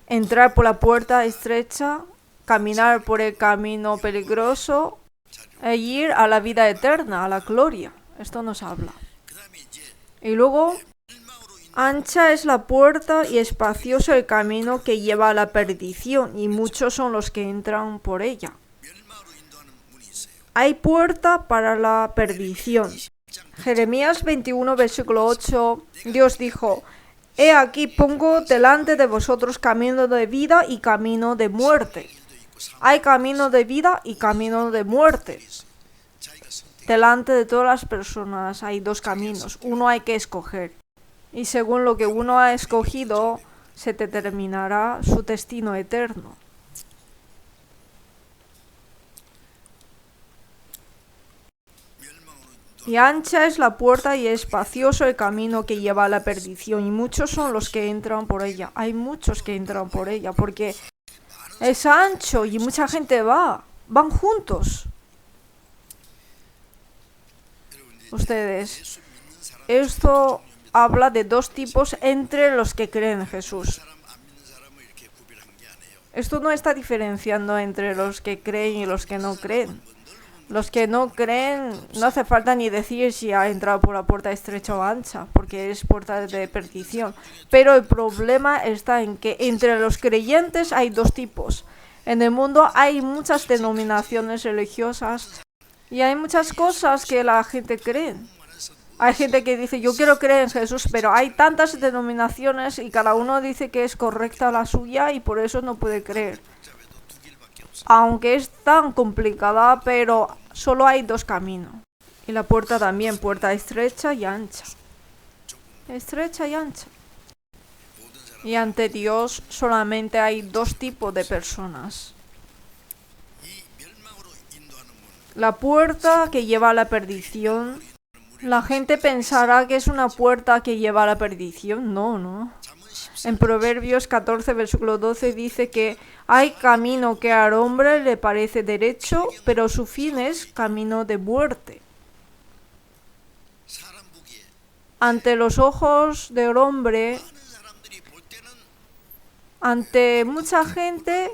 entrar por la puerta estrecha, caminar por el camino peligroso e ir a la vida eterna, a la gloria. Esto nos habla. Y luego, ancha es la puerta y espacioso el camino que lleva a la perdición, y muchos son los que entran por ella. Hay puerta para la perdición. Jeremías 21, versículo 8, Dios dijo: He aquí pongo delante de vosotros camino de vida y camino de muerte. Hay camino de vida y camino de muerte. Delante de todas las personas hay dos caminos. Uno hay que escoger. Y según lo que uno ha escogido, se determinará su destino eterno. Y ancha es la puerta y espacioso el camino que lleva a la perdición, y muchos son los que entran por ella. Hay muchos que entran por ella, porque es ancho y mucha gente van juntos. Ustedes, esto habla de dos tipos entre los que creen en Jesús. Esto no está diferenciando entre los que creen y los que no creen. Los que no creen, no hace falta ni decir si ha entrado por la puerta estrecha o ancha, porque es puerta de perdición. Pero el problema está en que entre los creyentes hay dos tipos. En el mundo hay muchas denominaciones religiosas y hay muchas cosas que la gente cree. Hay gente que dice: yo quiero creer en Jesús, pero hay tantas denominaciones y cada uno dice que es correcta la suya y por eso no puede creer. Aunque es tan complicada, pero solo hay dos caminos. Y la puerta también, puerta estrecha y ancha. Estrecha y ancha. Y ante Dios solamente hay dos tipos de personas. La puerta que lleva a la perdición. La gente pensará que es una puerta que lleva a la perdición. No. En Proverbios 14, versículo 12 dice que hay camino que al hombre le parece derecho, pero su fin es camino de muerte. Ante los ojos del hombre, ante mucha gente,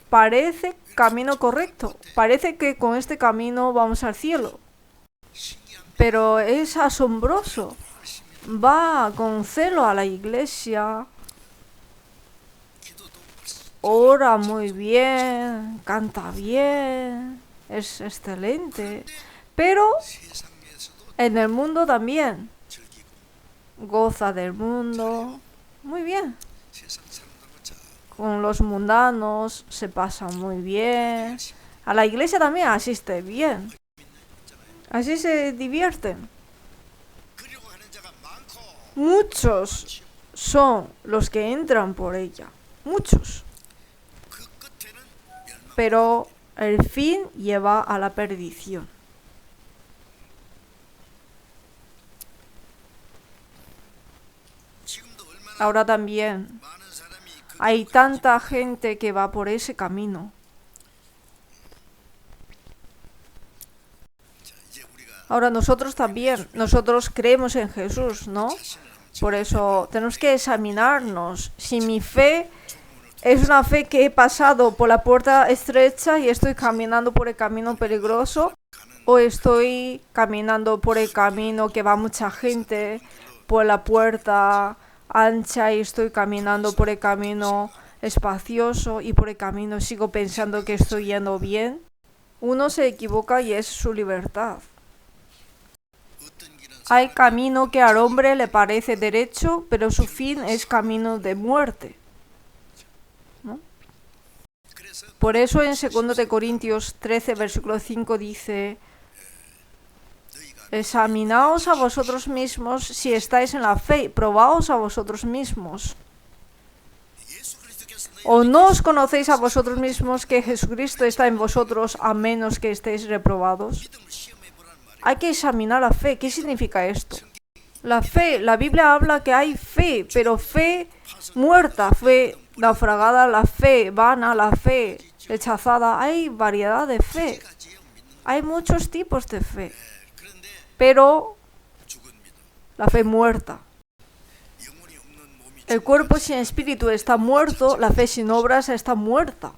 parece camino correcto. Parece que con este camino vamos al cielo. Pero es asombroso. Va con celo a la iglesia, ora muy bien, canta bien, es excelente, pero en el mundo también goza del mundo, muy bien. Con los mundanos se pasa muy bien, a la iglesia también asiste bien, así se divierten. Muchos son los que entran por ella, muchos. Pero el fin lleva a la perdición. Ahora también hay tanta gente que va por ese camino. Ahora nosotros también, nosotros creemos en Jesús, ¿no? Por eso tenemos que examinarnos si mi fe es una fe que he pasado por la puerta estrecha y estoy caminando por el camino peligroso, o estoy caminando por el camino que va mucha gente, por la puerta ancha, y estoy caminando por el camino espacioso y por el camino sigo pensando que estoy yendo bien. Uno se equivoca y es su libertad. Hay camino que al hombre le parece derecho, pero su fin es camino de muerte. ¿No? Por eso en 2 de Corintios 13, versículo 5 dice: examinaos a vosotros mismos si estáis en la fe, probaos a vosotros mismos. ¿O no os conocéis a vosotros mismos que Jesucristo está en vosotros, a menos que estéis reprobados? Hay que examinar la fe. ¿Qué significa esto? La fe, la Biblia habla que hay fe, pero fe muerta, fe naufragada, la fe vana, la fe rechazada. Hay variedad de fe. Hay muchos tipos de fe. Pero la fe muerta. El cuerpo sin espíritu está muerto, la fe sin obras está muerta.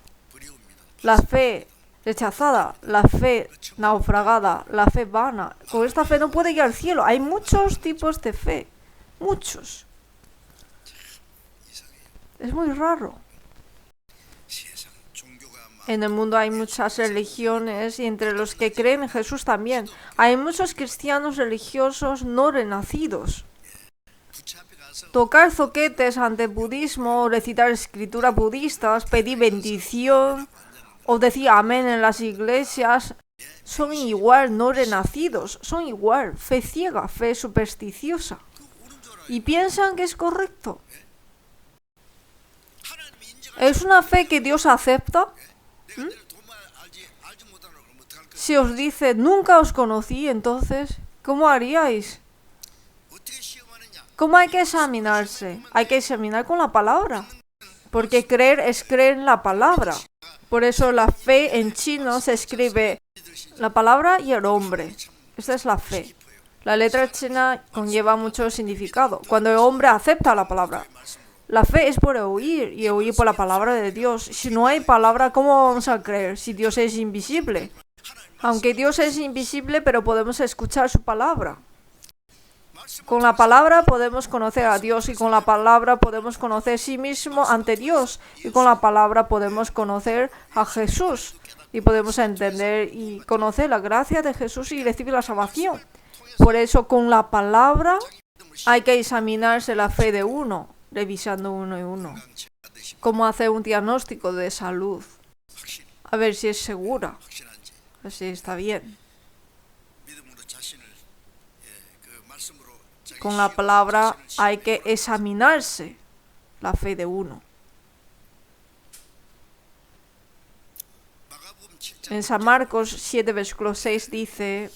La fe rechazada, la fe naufragada, la fe vana. Con esta fe no puede ir al cielo. Hay muchos tipos de fe, muchos. Es muy raro. En el mundo hay muchas religiones y entre los que creen en Jesús también. Hay muchos cristianos religiosos no renacidos. Tocar zoquetes ante el budismo, recitar escrituras budistas, pedir bendición o decir amén en las iglesias, son igual no renacidos, son igual fe ciega, fe supersticiosa. Y piensan que es correcto. ¿Es una fe que Dios acepta? Si os dice, nunca os conocí, entonces, ¿cómo haríais? ¿Cómo hay que examinarse? Hay que examinar con la palabra. Porque creer es creer en la palabra. Por eso la fe en chino se escribe la palabra y el hombre. Esta es la fe. La letra china conlleva mucho significado. Cuando el hombre acepta la palabra. La fe es por oír y oír por la palabra de Dios. Si no hay palabra, ¿cómo vamos a creer si Dios es invisible? Aunque Dios es invisible, pero podemos escuchar su palabra. Con la palabra podemos conocer a Dios y con la palabra podemos conocer a sí mismo ante Dios y con la palabra podemos conocer a Jesús y podemos entender y conocer la gracia de Jesús y recibir la salvación. Por eso con la palabra hay que examinarse la fe de uno, revisando uno y uno. Cómo hacer un diagnóstico de salud, a ver si es segura, a ver si está bien. Con la palabra hay que examinarse la fe de uno. En San Marcos 7, versículo 6 dice,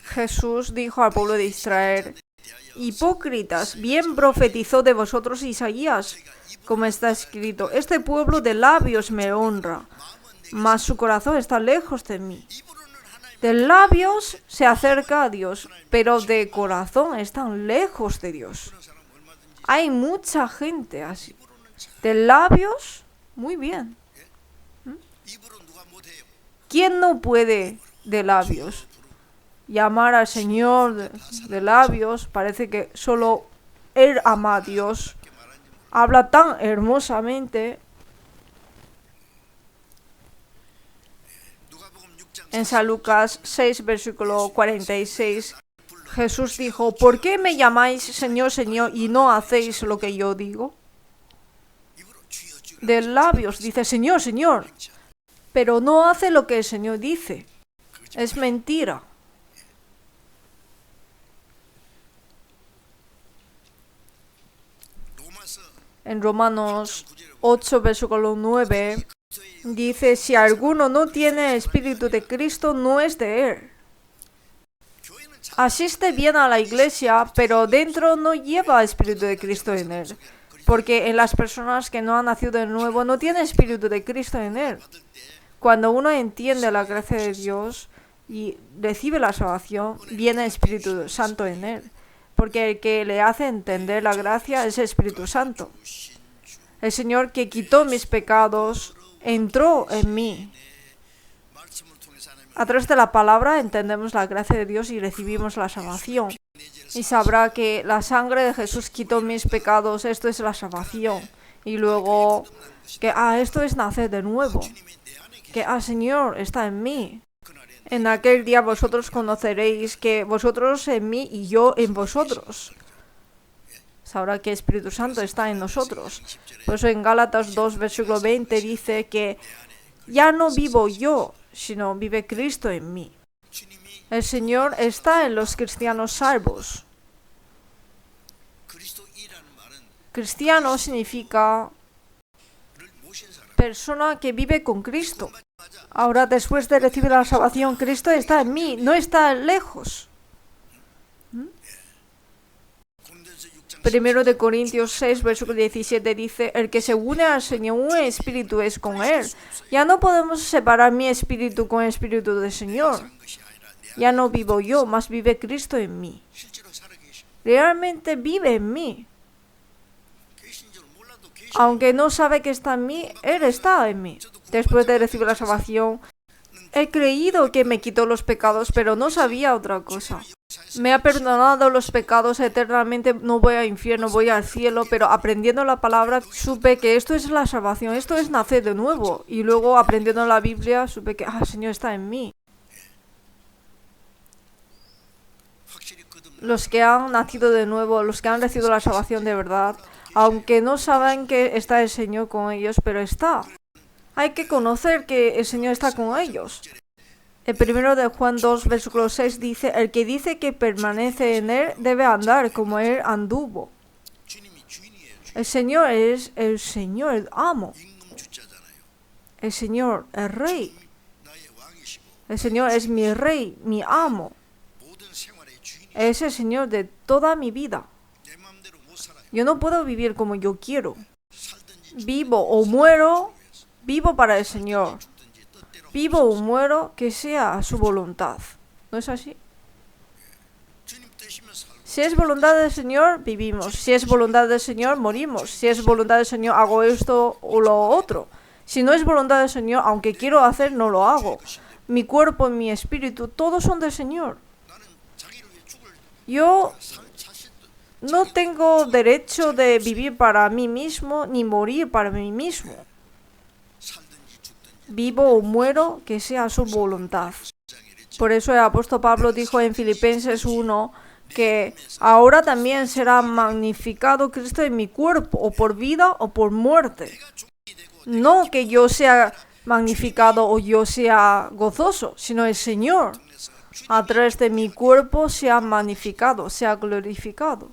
Jesús dijo al pueblo de Israel, hipócritas, bien profetizó de vosotros Isaías, como está escrito, este pueblo de labios me honra, mas su corazón está lejos de mí. De labios se acerca a Dios, pero de corazón están lejos de Dios. Hay mucha gente así. De labios, muy bien. ¿Quién no puede de labios? Llamar al Señor de labios, parece que solo Él ama a Dios. Habla tan hermosamente. En San Lucas 6, versículo 46, Jesús dijo, ¿por qué me llamáis Señor, Señor y no hacéis lo que yo digo? De labios dice Señor, Señor, pero no hace lo que el Señor dice. Es mentira. En Romanos 8, versículo 9, dice, si alguno no tiene el Espíritu de Cristo, no es de Él. Asiste bien a la iglesia, pero dentro no lleva el Espíritu de Cristo en él. Porque en las personas que no han nacido de nuevo, no tiene el Espíritu de Cristo en él. Cuando uno entiende la gracia de Dios y recibe la salvación, viene el Espíritu Santo en él. Porque el que le hace entender la gracia es el Espíritu Santo. El Señor que quitó mis pecados entró en mí. A través de la palabra entendemos la gracia de Dios y recibimos la salvación. Y sabrá que la sangre de Jesús quitó mis pecados, esto es la salvación. Y luego que, esto es nacer de nuevo. Que, Señor, está en mí. En aquel día vosotros conoceréis que vosotros en mí y yo en vosotros. Sabrá que el Espíritu Santo está en nosotros. Por eso en Gálatas 2, versículo 20 dice que ya no vivo yo, sino vive Cristo en mí. El Señor está en los cristianos salvos. Cristiano significa persona que vive con Cristo. Ahora, después de recibir la salvación, Cristo está en mí, no está lejos. 1 Corintios 6, versículo 17 dice, el que se une al Señor, un espíritu es con Él. Ya no podemos separar mi espíritu con el espíritu del Señor. Ya no vivo yo, mas vive Cristo en mí. Realmente vive en mí. Aunque no sabe que está en mí, Él está en mí. Después de recibir la salvación, he creído que me quitó los pecados, pero no sabía otra cosa. Me ha perdonado los pecados eternamente, no voy al infierno, voy al cielo, pero aprendiendo la palabra supe que esto es la salvación, esto es nacer de nuevo. Y luego aprendiendo la Biblia supe que, el Señor está en mí. Los que han nacido de nuevo, los que han recibido la salvación de verdad, aunque no saben que está el Señor con ellos, pero está. Hay que conocer que el Señor está con ellos. El primero de Juan 2, versículo 6 dice, el que dice que permanece en Él debe andar como Él anduvo. El Señor es el Señor, el amo. El Señor, el Rey. El Señor es mi Rey, mi amo. Es el Señor de toda mi vida. Yo no puedo vivir como yo quiero. Vivo o muero, vivo para el Señor. Vivo o muero, que sea su voluntad. ¿No es así? Si es voluntad del Señor, vivimos. Si es voluntad del Señor, morimos. Si es voluntad del Señor, hago esto o lo otro. Si no es voluntad del Señor, aunque quiero hacer, no lo hago. Mi cuerpo y mi espíritu, todos son del Señor. Yo no tengo derecho de vivir para mí mismo ni morir para mí mismo. Vivo o muero, que sea su voluntad. Por eso el apóstol Pablo dijo en Filipenses 1 que ahora también será magnificado Cristo en mi cuerpo, o por vida o por muerte. No que yo sea magnificado o yo sea gozoso, sino el Señor a través de mi cuerpo sea magnificado, sea glorificado.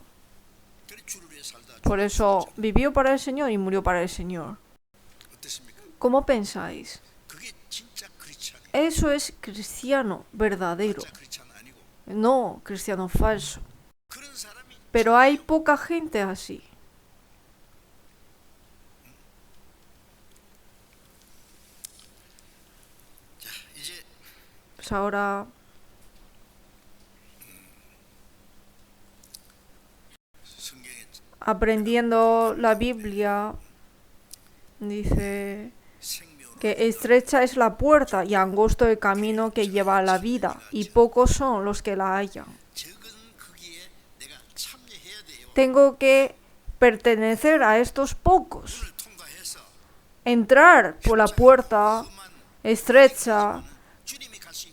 Por eso vivió para el Señor y murió para el Señor. ¿Cómo pensáis? Eso es cristiano verdadero, no cristiano falso. Pero hay poca gente así. Pues ahora aprendiendo la Biblia, dice que estrecha es la puerta y angosto el camino que lleva a la vida, y pocos son los que la hallan. Tengo que pertenecer a estos pocos. Entrar por la puerta estrecha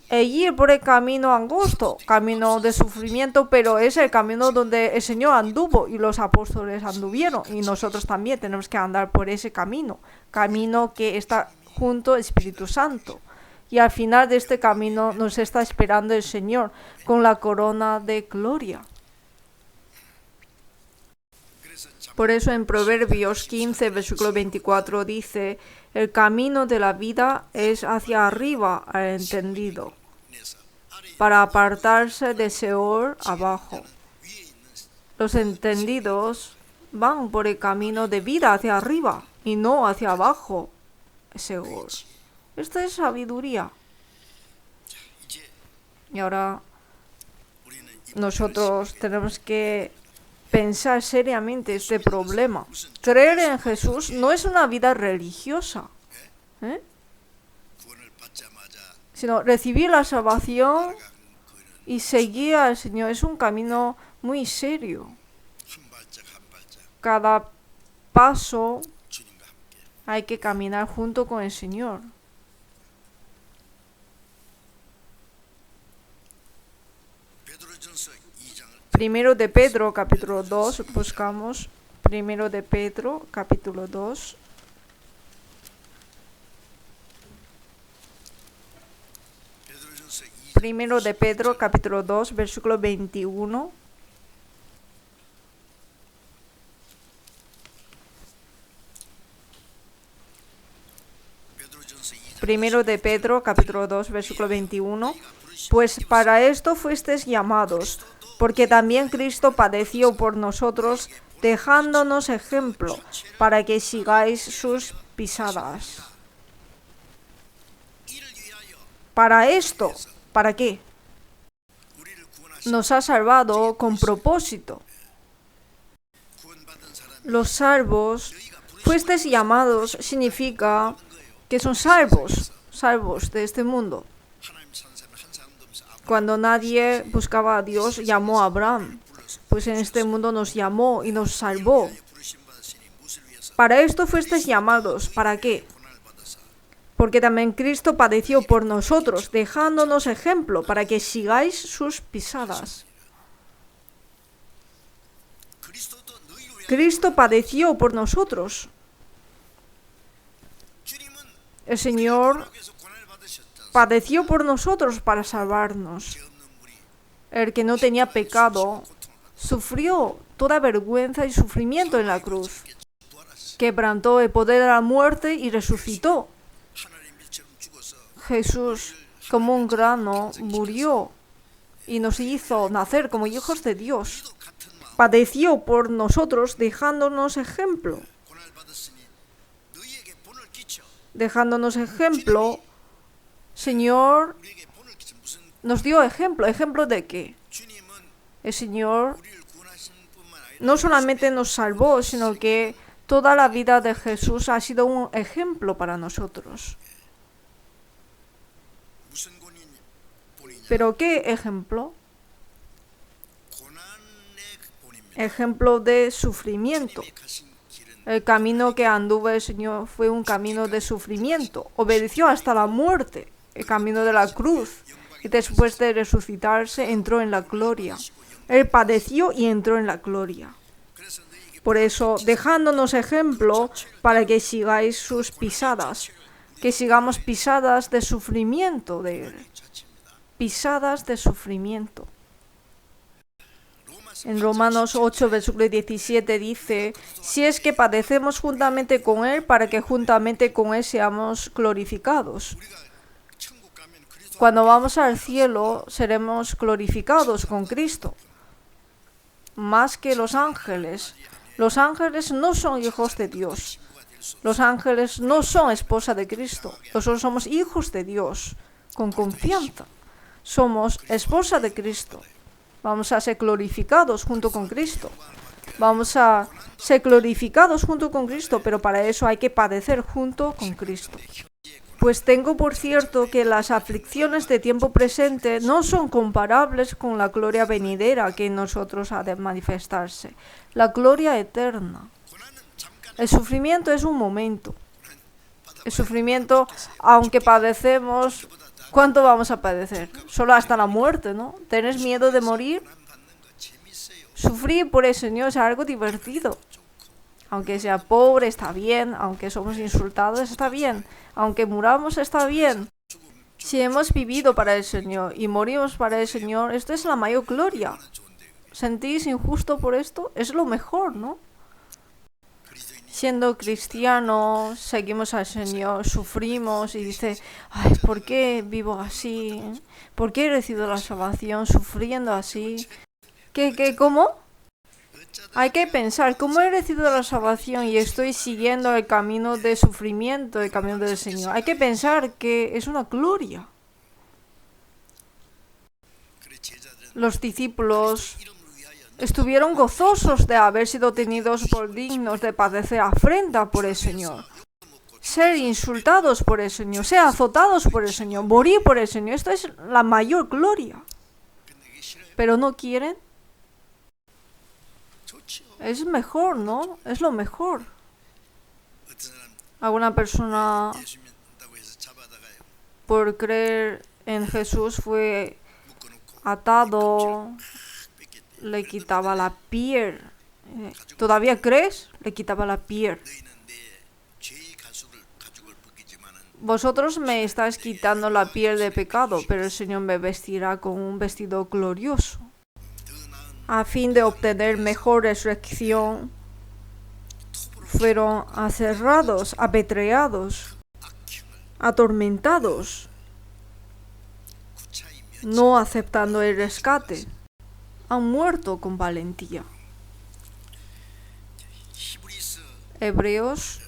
e ir por el camino angosto, camino de sufrimiento, pero es el camino donde el Señor anduvo y los apóstoles anduvieron, y nosotros también tenemos que andar por ese camino, camino que está junto al Espíritu Santo. Y al final de este camino nos está esperando el Señor con la corona de gloria. Por eso en Proverbios 15, versículo 24 dice, el camino de la vida es hacia arriba al entendido, para apartarse de Seol abajo. Los entendidos van por el camino de vida hacia arriba y no hacia abajo, Seol. Esta es sabiduría. Y ahora nosotros tenemos que pensar seriamente este problema. Creer en Jesús no es una vida religiosa, sino recibir la salvación y seguir al Señor. Es un camino muy serio. Cada paso hay que caminar junto con el Señor. Primero de Pedro, capítulo 2, buscamos. Primero de Pedro, capítulo 2. Primero de Pedro, capítulo 2, versículo 21. Primero de Pedro, capítulo 2, versículo 21. Pues para esto fuisteis llamados, porque también Cristo padeció por nosotros, dejándonos ejemplo, para que sigáis sus pisadas. Para esto, ¿para qué? Nos ha salvado con propósito. Los salvos Fuestes llamados significa que son salvos de este mundo. Cuando nadie buscaba a Dios, llamó a Abraham. Pues en este mundo nos llamó y nos salvó. Para esto fuestes llamados. ¿Para qué? Porque también Cristo padeció por nosotros, dejándonos ejemplo para que sigáis sus pisadas. Cristo padeció por nosotros. El Señor padeció por nosotros para salvarnos. El que no tenía pecado sufrió toda vergüenza y sufrimiento en la cruz. Quebrantó el poder de la muerte y resucitó. Jesús, como un grano, murió y nos hizo nacer como hijos de Dios. Padeció por nosotros dejándonos ejemplo. Dejándonos ejemplo, Señor nos dio ejemplo. ¿Ejemplo de qué? El Señor no solamente nos salvó, sino que toda la vida de Jesús ha sido un ejemplo para nosotros. ¿Pero qué ejemplo? Ejemplo de sufrimiento. El camino que anduvo el Señor fue un camino de sufrimiento. Obedeció hasta la muerte, el camino de la cruz. Y después de resucitarse, entró en la gloria. Él padeció y entró en la gloria. Por eso, dejándonos ejemplo para que sigáis sus pisadas. Que sigamos pisadas de sufrimiento de Él. Pisadas de sufrimiento. En Romanos 8, versículo 17 dice, si es que padecemos juntamente con Él, para que juntamente con Él seamos glorificados. Cuando vamos al cielo, seremos glorificados con Cristo. Más que los ángeles. Los ángeles no son hijos de Dios. Los ángeles no son esposa de Cristo. Nosotros somos hijos de Dios, con confianza. Somos esposa de Cristo. Vamos a ser glorificados junto con Cristo. Vamos a ser glorificados junto con Cristo, pero para eso hay que padecer junto con Cristo. Pues tengo por cierto que las aflicciones de tiempo presente no son comparables con la gloria venidera que en nosotros ha de manifestarse. La gloria eterna. El sufrimiento es un momento. El sufrimiento, aunque padecemos, ¿cuánto vamos a padecer? Solo hasta la muerte, ¿no? ¿Tienes miedo de morir? Sufrir por el Señor es algo divertido. Aunque sea pobre, está bien. Aunque somos insultados, está bien. Aunque muramos, está bien. Si hemos vivido para el Señor y morimos para el Señor, esto es la mayor gloria. ¿Sentís injusto por esto? Es lo mejor, ¿no? Siendo cristianos, seguimos al Señor, sufrimos y dice, ay, ¿por qué vivo así? ¿Por qué he recibido la salvación sufriendo así? ¿Cómo? Hay que pensar, ¿cómo he recibido la salvación y estoy siguiendo el camino de sufrimiento, el camino del Señor? Hay que pensar que es una gloria. Los discípulos estuvieron gozosos de haber sido tenidos por dignos de padecer afrenta por el Señor. Ser insultados por el Señor, ser azotados por el Señor, morir por el Señor. Esto es la mayor gloria. Pero no quieren. Es mejor, ¿no? Es lo mejor. Alguna persona, por creer en Jesús, fue atado, le quitaba la piel. ¿Todavía crees? Le quitaba la piel. Vosotros me estáis quitando la piel de pecado, pero el Señor me vestirá con un vestido glorioso. A fin de obtener mejor resurrección, fueron aserrados, apedreados, atormentados, no aceptando el rescate. Han muerto con valentía. Hebreos.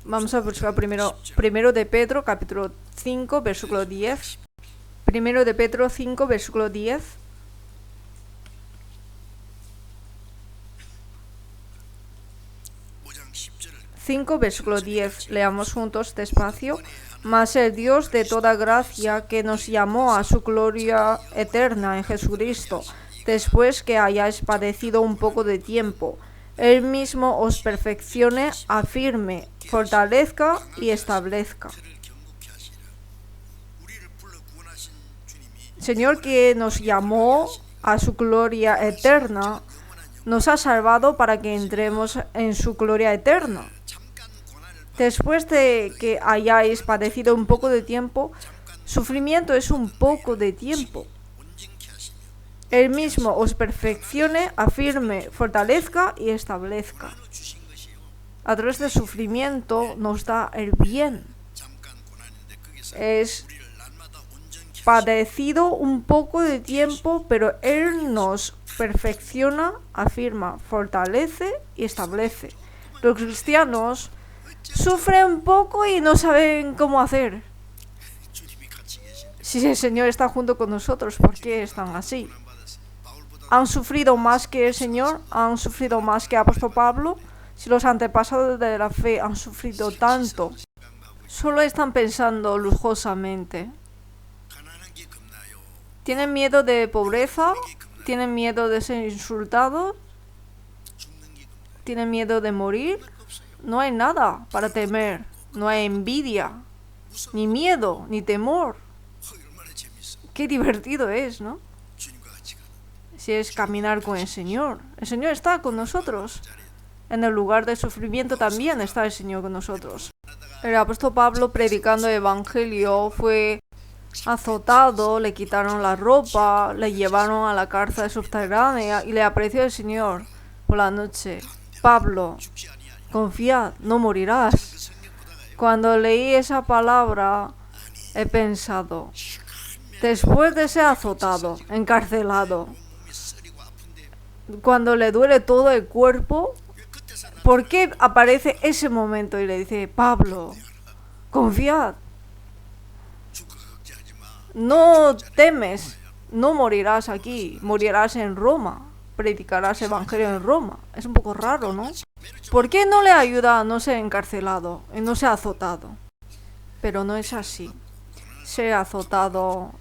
Vamos a buscar primero de Pedro, capítulo 5, versículo 10. Primero de Pedro 5, versículo 10. 5, versículo 10. Leamos juntos despacio. Mas el Dios de toda gracia, que nos llamó a su gloria eterna en Jesucristo, después que hayáis padecido un poco de tiempo, Él mismo os perfeccione, afirme, fortalezca y establezca. Señor, que nos llamó a su gloria eterna, nos ha salvado para que entremos en su gloria eterna. Después de que hayáis padecido un poco de tiempo, sufrimiento es un poco de tiempo. Él mismo os perfeccione, afirme, fortalezca y establezca. A través del sufrimiento nos da el bien. Es padecido un poco de tiempo, pero Él nos perfecciona, afirma, fortalece y establece. Los cristianos sufren un poco y no saben cómo hacer. Si el Señor está junto con nosotros, ¿por qué están así? ¿Han sufrido más que el Señor? ¿Han sufrido más que el apóstol Pablo? Si los antepasados de la fe han sufrido tanto, solo están pensando lujosamente. ¿Tienen miedo de pobreza? ¿Tienen miedo de ser insultados? ¿Tienen miedo de morir? No hay nada para temer. No hay envidia, ni miedo, ni temor. Qué divertido es, ¿no? Si es caminar con el Señor. El Señor está con nosotros. En el lugar de sufrimiento también está el Señor con nosotros. El apóstol Pablo, predicando el evangelio, fue azotado, le quitaron la ropa, le llevaron a la cárcel subterránea y le apareció el Señor por la noche. Pablo, confía, no morirás. Cuando leí esa palabra, he pensado, después de ser azotado, encarcelado, cuando le duele todo el cuerpo, ¿por qué aparece ese momento y le dice, Pablo, confiad, no temes, no morirás aquí, morirás en Roma, predicarás el evangelio en Roma? Es un poco raro, ¿no? ¿Por qué no le ayuda a no ser encarcelado y no ser azotado? Pero no es así. Ser azotado,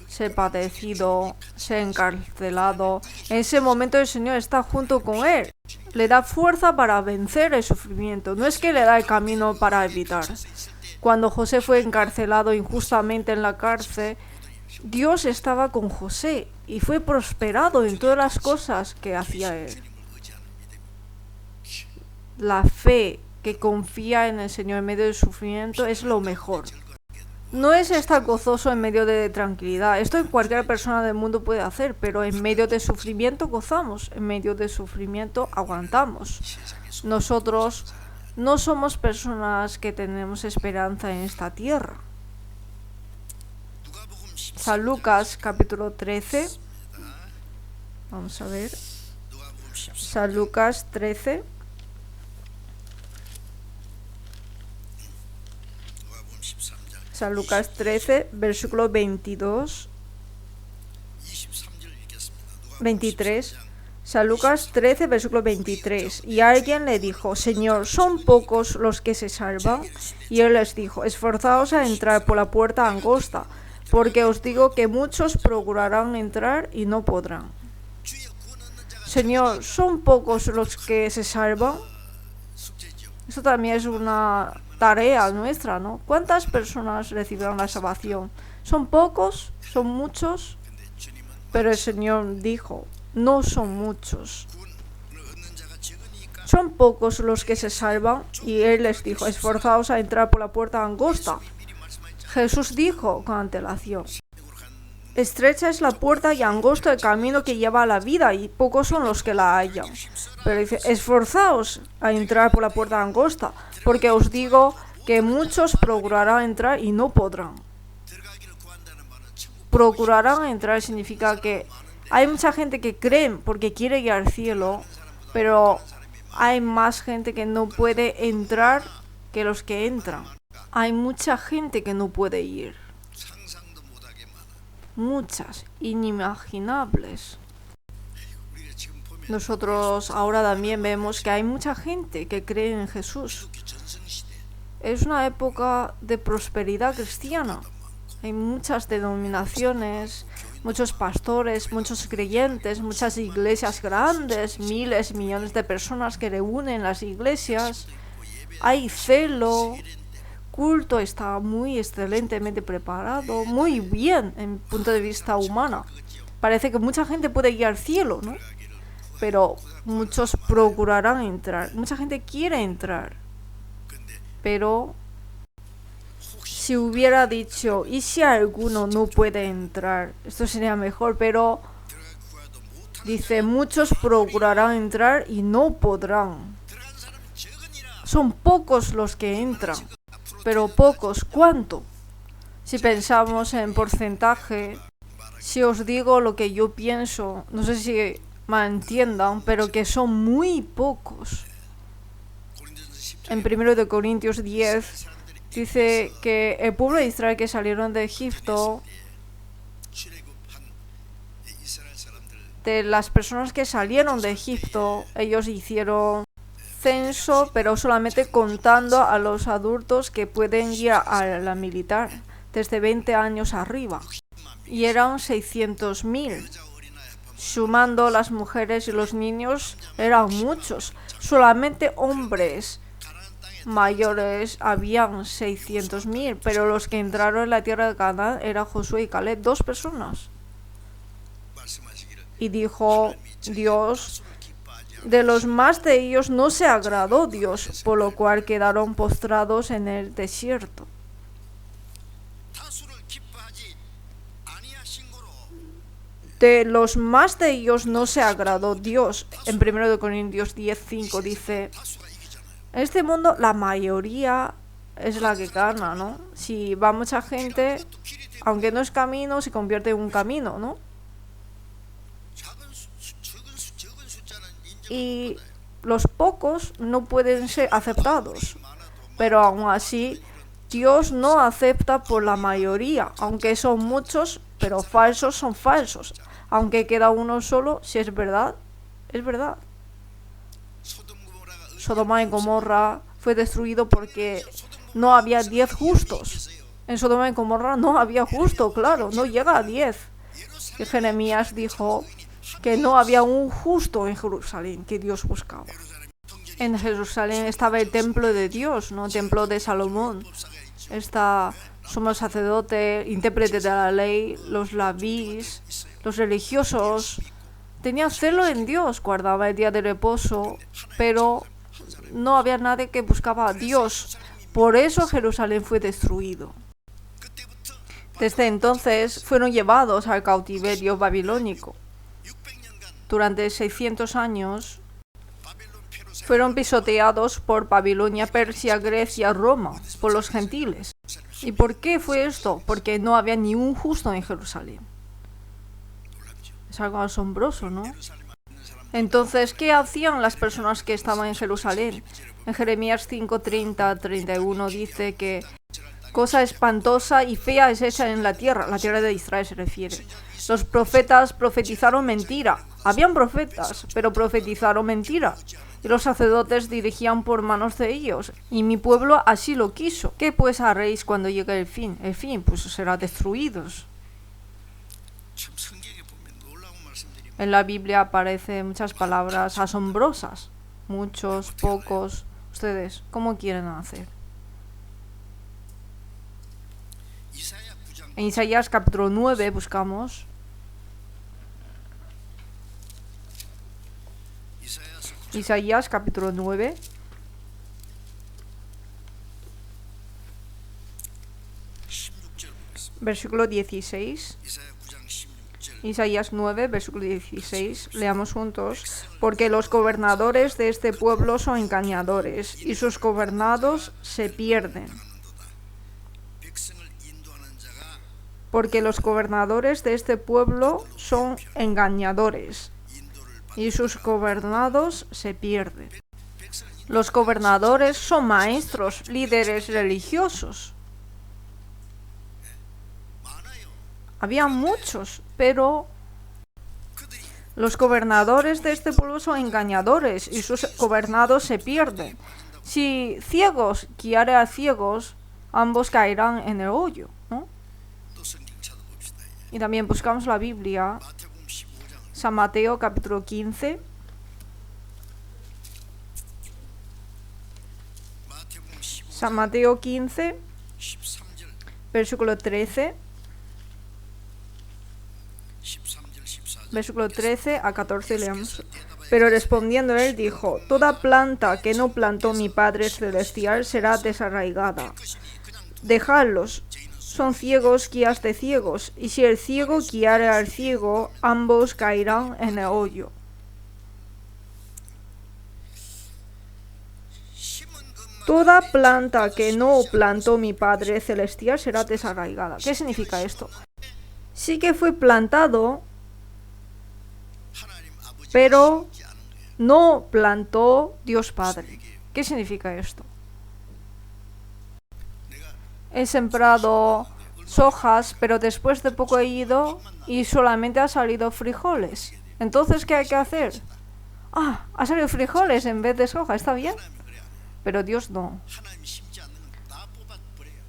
ser padecido, ser encarcelado, en ese momento el Señor está junto con él. Le da fuerza para vencer el sufrimiento. No es que le da el camino para evitar. Cuando José fue encarcelado injustamente en la cárcel, Dios estaba con José y fue prosperado en todas las cosas que hacía él. La fe que confía en el Señor en medio del sufrimiento es lo mejor. No es estar gozoso en medio de tranquilidad. Esto cualquier persona del mundo puede hacer, pero en medio de sufrimiento gozamos, en medio de sufrimiento aguantamos. Nosotros no somos personas que tenemos esperanza en esta tierra. San Lucas capítulo 13. Vamos a ver. San Lucas 13. San Lucas 13, versículo 22, 23. San Lucas 13, versículo 23. Y alguien le dijo, Señor, ¿son pocos los que se salvan? Y él les dijo, esforzaos a entrar por la puerta angosta, porque os digo que muchos procurarán entrar y no podrán. Señor, ¿son pocos los que se salvan? Eso también es una tarea nuestra, ¿no? ¿Cuántas personas recibirán la salvación? ¿Son pocos? ¿Son muchos? Pero el Señor dijo, no son muchos. Son pocos los que se salvan, y Él les dijo, esforzaos a entrar por la puerta angosta. Jesús dijo con antelación, estrecha es la puerta y angosto el camino que lleva a la vida, y pocos son los que la hallan. Pero dice, esforzaos a entrar por la puerta angosta, porque os digo que muchos procurarán entrar y no podrán. Procurarán entrar significa que hay mucha gente que cree porque quiere ir al cielo, pero hay más gente que no puede entrar que los que entran. Hay mucha gente que no puede ir. Muchas, inimaginables. Nosotros ahora también vemos que hay mucha gente que cree en Jesús, es una época de prosperidad cristiana. Hay muchas denominaciones, muchos pastores, muchos creyentes, muchas iglesias grandes, miles, millones de personas que reúnen las iglesias. Hay celo, culto está muy excelentemente preparado, muy bien en punto de vista humano. Parece que mucha gente puede ir al cielo, ¿no? Pero muchos procurarán entrar, mucha gente quiere entrar. Pero si hubiera dicho, ¿y si alguno no puede entrar? Esto sería mejor, pero dice, muchos procurarán entrar y no podrán. Son pocos los que entran, pero pocos, ¿cuánto? Si pensamos en porcentaje, si os digo lo que yo pienso, no sé si me entiendan, pero que son muy pocos. En 1 Corintios 10 dice que el pueblo de Israel que salieron de Egipto, de las personas que salieron de Egipto, ellos hicieron censo, pero solamente contando a los adultos que pueden ir a la militar, desde 20 años arriba. Y eran 600.000. Sumando las mujeres y los niños, eran muchos. Solamente hombres mayores habían 600.000, pero los que entraron en la tierra de Canaán eran Josué y Caleb, 2 personas. Y dijo Dios, de los más de ellos no se agradó Dios, por lo cual quedaron postrados en el desierto. De los más de ellos no se agradó Dios. En 1 Corintios 10:5 dice, en este mundo la mayoría es la que gana, ¿no? Si va mucha gente, aunque no es camino, se convierte en un camino, ¿no? Y los pocos no pueden ser aceptados, pero aún así Dios no acepta por la mayoría, aunque son muchos, pero falsos son falsos. Aunque queda uno solo, si es verdad, es verdad. Sodoma y Gomorra fue destruido porque no había 10 justos. En Sodoma y Gomorra no había justo, claro, no llega a 10. Y Jeremías dijo que no había un justo en Jerusalén que Dios buscaba. En Jerusalén estaba el templo de Dios, ¿no? El templo de Salomón. Está sumo sacerdote, intérprete de la ley, los labís, los religiosos. Tenían celo en Dios, guardaba el día de reposo, pero no había nadie que buscaba a Dios. Por eso Jerusalén fue destruido. Desde entonces fueron llevados al cautiverio babilónico. Durante 600 años fueron pisoteados por Babilonia, Persia, Grecia, Roma, por los gentiles. ¿Y por qué fue esto? Porque no había ni un justo en Jerusalén. Es algo asombroso, ¿no? Entonces, ¿qué hacían las personas que estaban en Jerusalén? En Jeremías 5:30-31 dice que cosa espantosa y fea es esa en la tierra de Israel se refiere. Los profetas profetizaron mentira. Habían profetas, pero profetizaron mentira. Y los sacerdotes dirigían por manos de ellos. Y mi pueblo así lo quiso. ¿Qué pues haréis cuando llegue el fin? El fin, pues será destruidos. En la Biblia aparecen muchas palabras asombrosas. Muchos, pocos. Ustedes, ¿cómo quieren hacer? En Isaías capítulo 9 buscamos. Isaías capítulo 9. Versículo 16. Isaías 9, versículo 16. Leamos juntos. Porque los gobernadores de este pueblo son engañadores, y sus gobernados se pierden. Porque los gobernadores de este pueblo son engañadores, y sus gobernados se pierden. Los gobernadores son maestros, líderes religiosos. Había muchos, pero los gobernadores de este pueblo son engañadores y sus gobernados se pierden. Si ciegos guiare a ciegos, ambos caerán en el hoyo, ¿no? Y también buscamos la Biblia, San Mateo capítulo 15. San Mateo 15, versículo 13. Versículo 13 a 14 leamos. Pero respondiendo él dijo: toda planta que no plantó mi Padre Celestial será desarraigada. Dejadlos, son ciegos guías de ciegos, y si el ciego guiare al ciego, ambos caerán en el hoyo. Toda planta que no plantó mi Padre Celestial será desarraigada. ¿Qué significa esto? Sí que fue plantado, pero no plantó Dios Padre. ¿Qué significa esto? He sembrado sojas, pero después de poco he ido y solamente ha salido frijoles. Entonces, ¿qué hay que hacer? Ha salido frijoles en vez de soja, ¿está bien? Pero Dios no.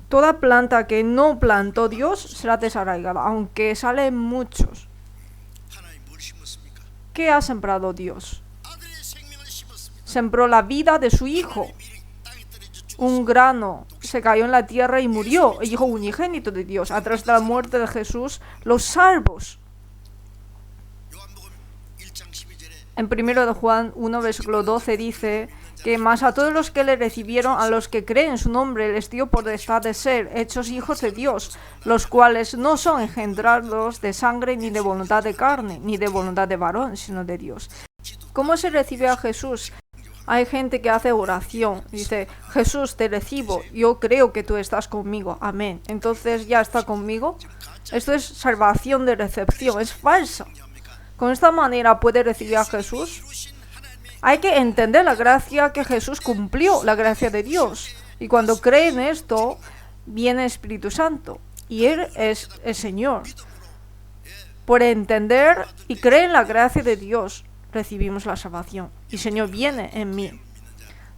Toda planta que no plantó Dios será desarraigada, aunque salen muchos. ¿Qué ha sembrado Dios? Sembró la vida de su Hijo. Un grano se cayó en la tierra y murió, el Hijo unigénito de Dios. A través de la muerte de Jesús, los salvos. En 1 de Juan 1, versículo 12 dice que más a todos los que le recibieron, a los que creen en su nombre, les dio potestad de ser hechos hijos de Dios, los cuales no son engendrados de sangre, ni de voluntad de carne, ni de voluntad de varón, sino de Dios. ¿Cómo se recibe a Jesús? Hay gente que hace oración, dice: Jesús, te recibo, yo creo que tú estás conmigo, amén. Entonces ya está conmigo. Esto es salvación de recepción, es falsa. Con esta manera puede recibir a Jesús. Hay que entender la gracia que Jesús cumplió, la gracia de Dios. Y cuando cree en esto, viene Espíritu Santo. Y Él es el Señor. Por entender y creer en la gracia de Dios, recibimos la salvación. Y el Señor viene en mí.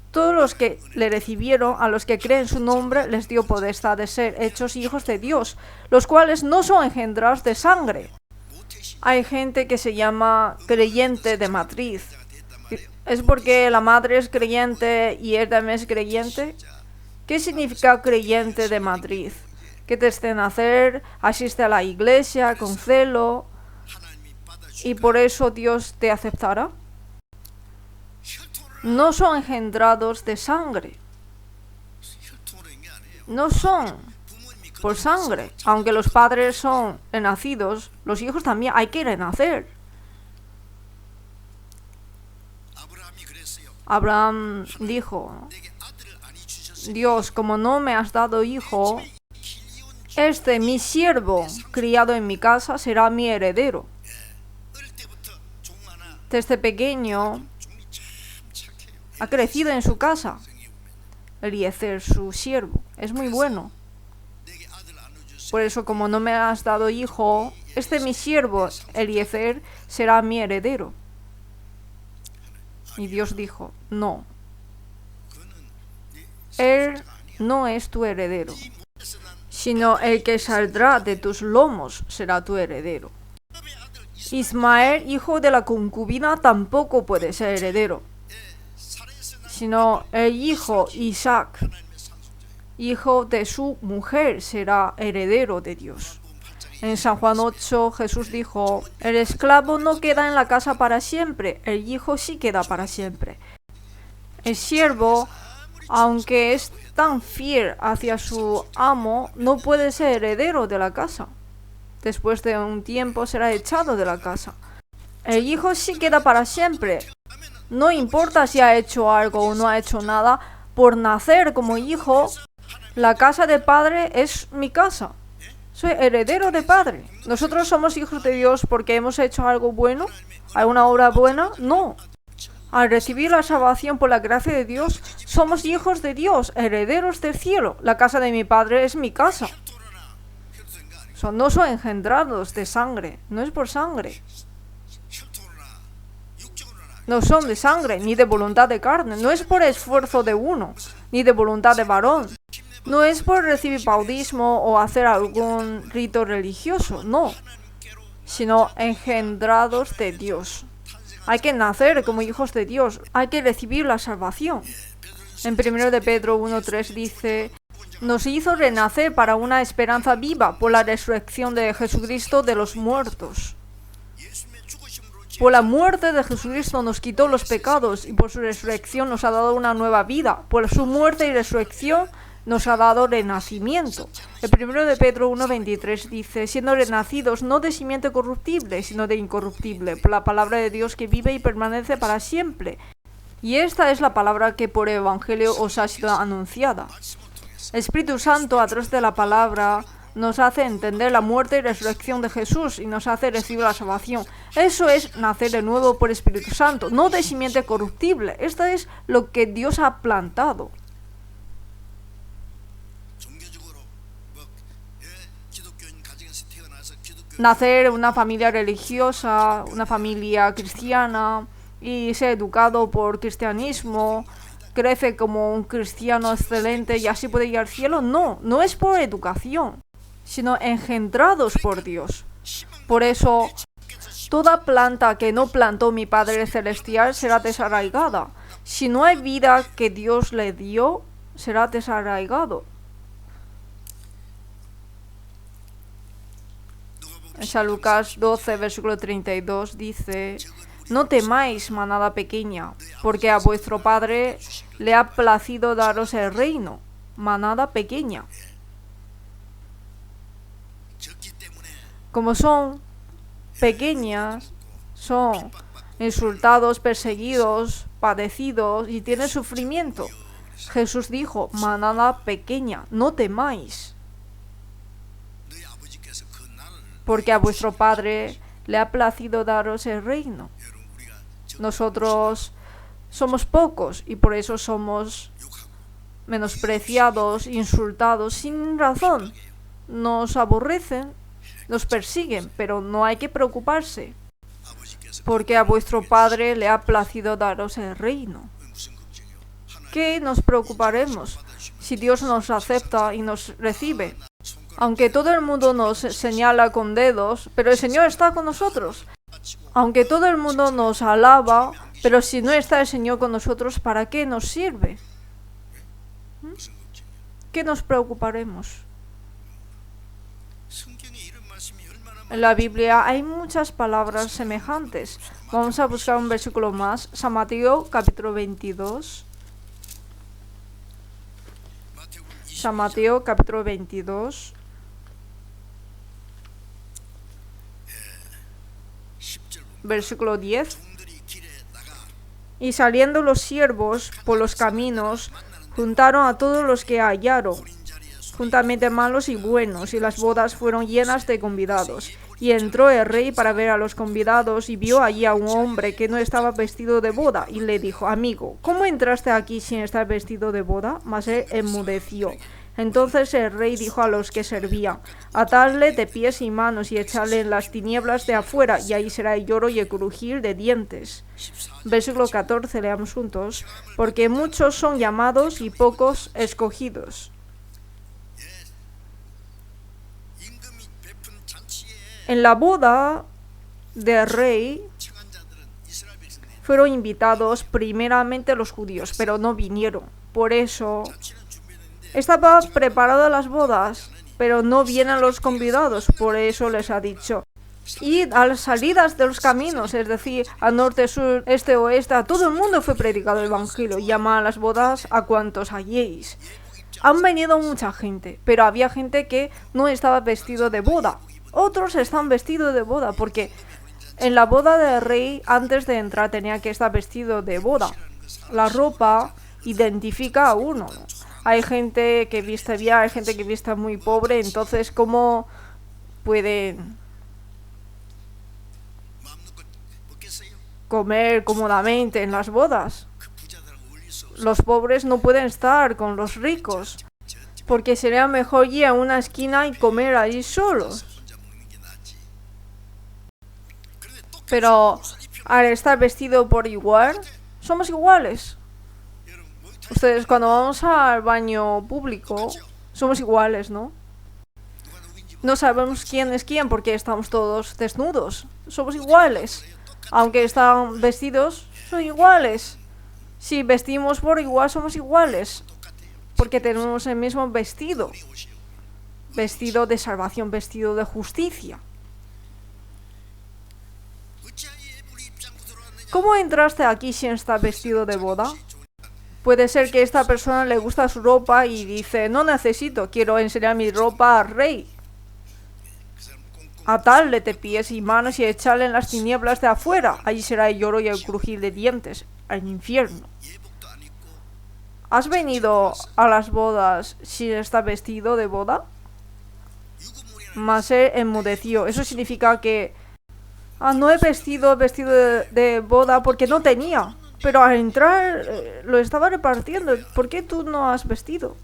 Todos los que le recibieron, a los que creen en su nombre, les dio potestad de ser hechos hijos de Dios, los cuales no son engendrados de sangre. Hay gente que se llama creyente de matriz. ¿Es porque la madre es creyente y él también es creyente? ¿Qué significa creyente de matriz? Que desde nacer asiste a la iglesia con celo y por eso Dios te aceptará. No son engendrados de sangre. No son por sangre. Aunque los padres son renacidos, los hijos también hay que renacer. Abraham dijo: Dios, como no me has dado hijo, este mi siervo, criado en mi casa, será mi heredero. Desde pequeño ha crecido en su casa. Eliezer, su siervo, es muy bueno. Por eso, como no me has dado hijo, este mi siervo, Eliezer, será mi heredero. Y Dios dijo: no, él no es tu heredero, sino el que saldrá de tus lomos será tu heredero. Ismael, hijo de la concubina, tampoco puede ser heredero, sino el hijo Isaac, hijo de su mujer, será heredero de Dios. En San Juan 8, Jesús dijo: el esclavo no queda en la casa para siempre, el hijo sí queda para siempre. El siervo, aunque es tan fiel hacia su amo, no puede ser heredero de la casa. Después de un tiempo será echado de la casa. El hijo sí queda para siempre. No importa si ha hecho algo o no ha hecho nada, por nacer como hijo, la casa de padre es mi casa. Soy heredero de padre. ¿Nosotros somos hijos de Dios porque hemos hecho algo bueno? ¿Alguna obra buena? No. Al recibir la salvación por la gracia de Dios, somos hijos de Dios, herederos del cielo. La casa de mi padre es mi casa. No son engendrados de sangre, no es por sangre. no son de sangre, ni de voluntad de carne, no es por esfuerzo de uno, ni de voluntad de varón. No es por recibir bautismo o hacer algún rito religioso, no, sino engendrados de Dios. Hay que nacer como hijos de Dios, hay que recibir la salvación. En 1 de Pedro 1:3 dice: nos hizo renacer para una esperanza viva por la resurrección de Jesucristo de los muertos. Por la muerte de Jesucristo nos quitó los pecados y por su resurrección nos ha dado una nueva vida. Por su muerte y resurrección nos ha dado renacimiento. El 1 de Pedro 1:23 dice: siendo renacidos no de simiente corruptible, sino de incorruptible, por la palabra de Dios que vive y permanece para siempre. Y esta es la palabra que por el Evangelio os ha sido anunciada. El Espíritu Santo, a través de la palabra, nos hace entender la muerte y resurrección de Jesús y nos hace recibir la salvación. Eso es nacer de nuevo por el Espíritu Santo, no de simiente corruptible. Esto es lo que Dios ha plantado. Nacer en una familia religiosa, una familia cristiana y ser educado por cristianismo, crece como un cristiano excelente y así puede ir al cielo. No, no es por educación, sino engendrados por Dios. Por eso, toda planta que no plantó mi Padre Celestial será desarraigada. Si no hay vida que Dios le dio, será desarraigado. En San Lucas 12, versículo 32 dice: no temáis, manada pequeña, porque a vuestro Padre le ha placido daros el reino. Manada pequeña. Como son pequeñas, son insultados, perseguidos, padecidos y tienen sufrimiento. Jesús dijo: manada pequeña, no temáis, porque a vuestro Padre le ha placido daros el reino. Nosotros somos pocos y por eso somos menospreciados, insultados sin razón. Nos aborrecen, nos persiguen, pero no hay que preocuparse, porque a vuestro Padre le ha placido daros el reino. ¿Qué nos preocuparemos si Dios nos acepta y nos recibe? Aunque todo el mundo nos señala con dedos, pero el Señor está con nosotros. Aunque todo el mundo nos alaba, pero si no está el Señor con nosotros, ¿para qué nos sirve? ¿Qué nos preocuparemos? En la Biblia hay muchas palabras semejantes. Vamos a buscar un versículo más. San Mateo, capítulo 22. San Mateo, capítulo 22. Versículo 10. Y saliendo los siervos por los caminos, juntaron a todos los que hallaron, juntamente malos y buenos, y las bodas fueron llenas de convidados. Y entró el rey para ver a los convidados, y vio allí a un hombre que no estaba vestido de boda, y le dijo: amigo, ¿cómo entraste aquí sin estar vestido de boda? Mas él enmudeció. Entonces el rey dijo a los que servían: atadle de pies y manos y echadle en las tinieblas de afuera, y ahí será el lloro y el crujir de dientes. Versículo 14, leamos juntos. Porque muchos son llamados y pocos escogidos. En la boda del rey fueron invitados primeramente los judíos, pero no vinieron. Por eso estaban preparadas las bodas, pero no vienen los convidados. Por eso les ha dicho: id a las salidas de los caminos, es decir, al norte, sur, este, oeste, a todo el mundo fue predicado el Evangelio. Llama a las bodas a cuantos halléis. Han venido mucha gente, pero había gente que no estaba vestido de boda. Otros están vestidos de boda, porque en la boda del rey, antes de entrar, tenía que estar vestido de boda. La ropa identifica a uno, ¿no? Hay gente que viste bien, hay gente que viste muy pobre, entonces ¿cómo pueden comer cómodamente en las bodas? Los pobres no pueden estar con los ricos, porque sería mejor ir a una esquina y comer allí solos. Pero al estar vestido por igual, somos iguales. Ustedes cuando vamos al baño público, somos iguales, ¿no? No sabemos quién es quién porque estamos todos desnudos. Somos iguales. Aunque están vestidos, son iguales. Si vestimos por igual, somos iguales. Porque tenemos el mismo vestido. Vestido de salvación, vestido de justicia. ¿Cómo entraste aquí sin estar vestido de boda? Puede ser que a esta persona le gusta su ropa y dice, no necesito, quiero enseñar mi ropa al rey. Atarle de pies y manos y echarle en las tinieblas de afuera. Allí será el lloro y el crujir de dientes, al infierno. ¿Has venido a las bodas sin estar vestido de boda? Mas él enmudeció. Eso significa que no he vestido de boda porque no tenía. Pero al entrar lo estaba repartiendo. ¿Por qué tú no has vestido?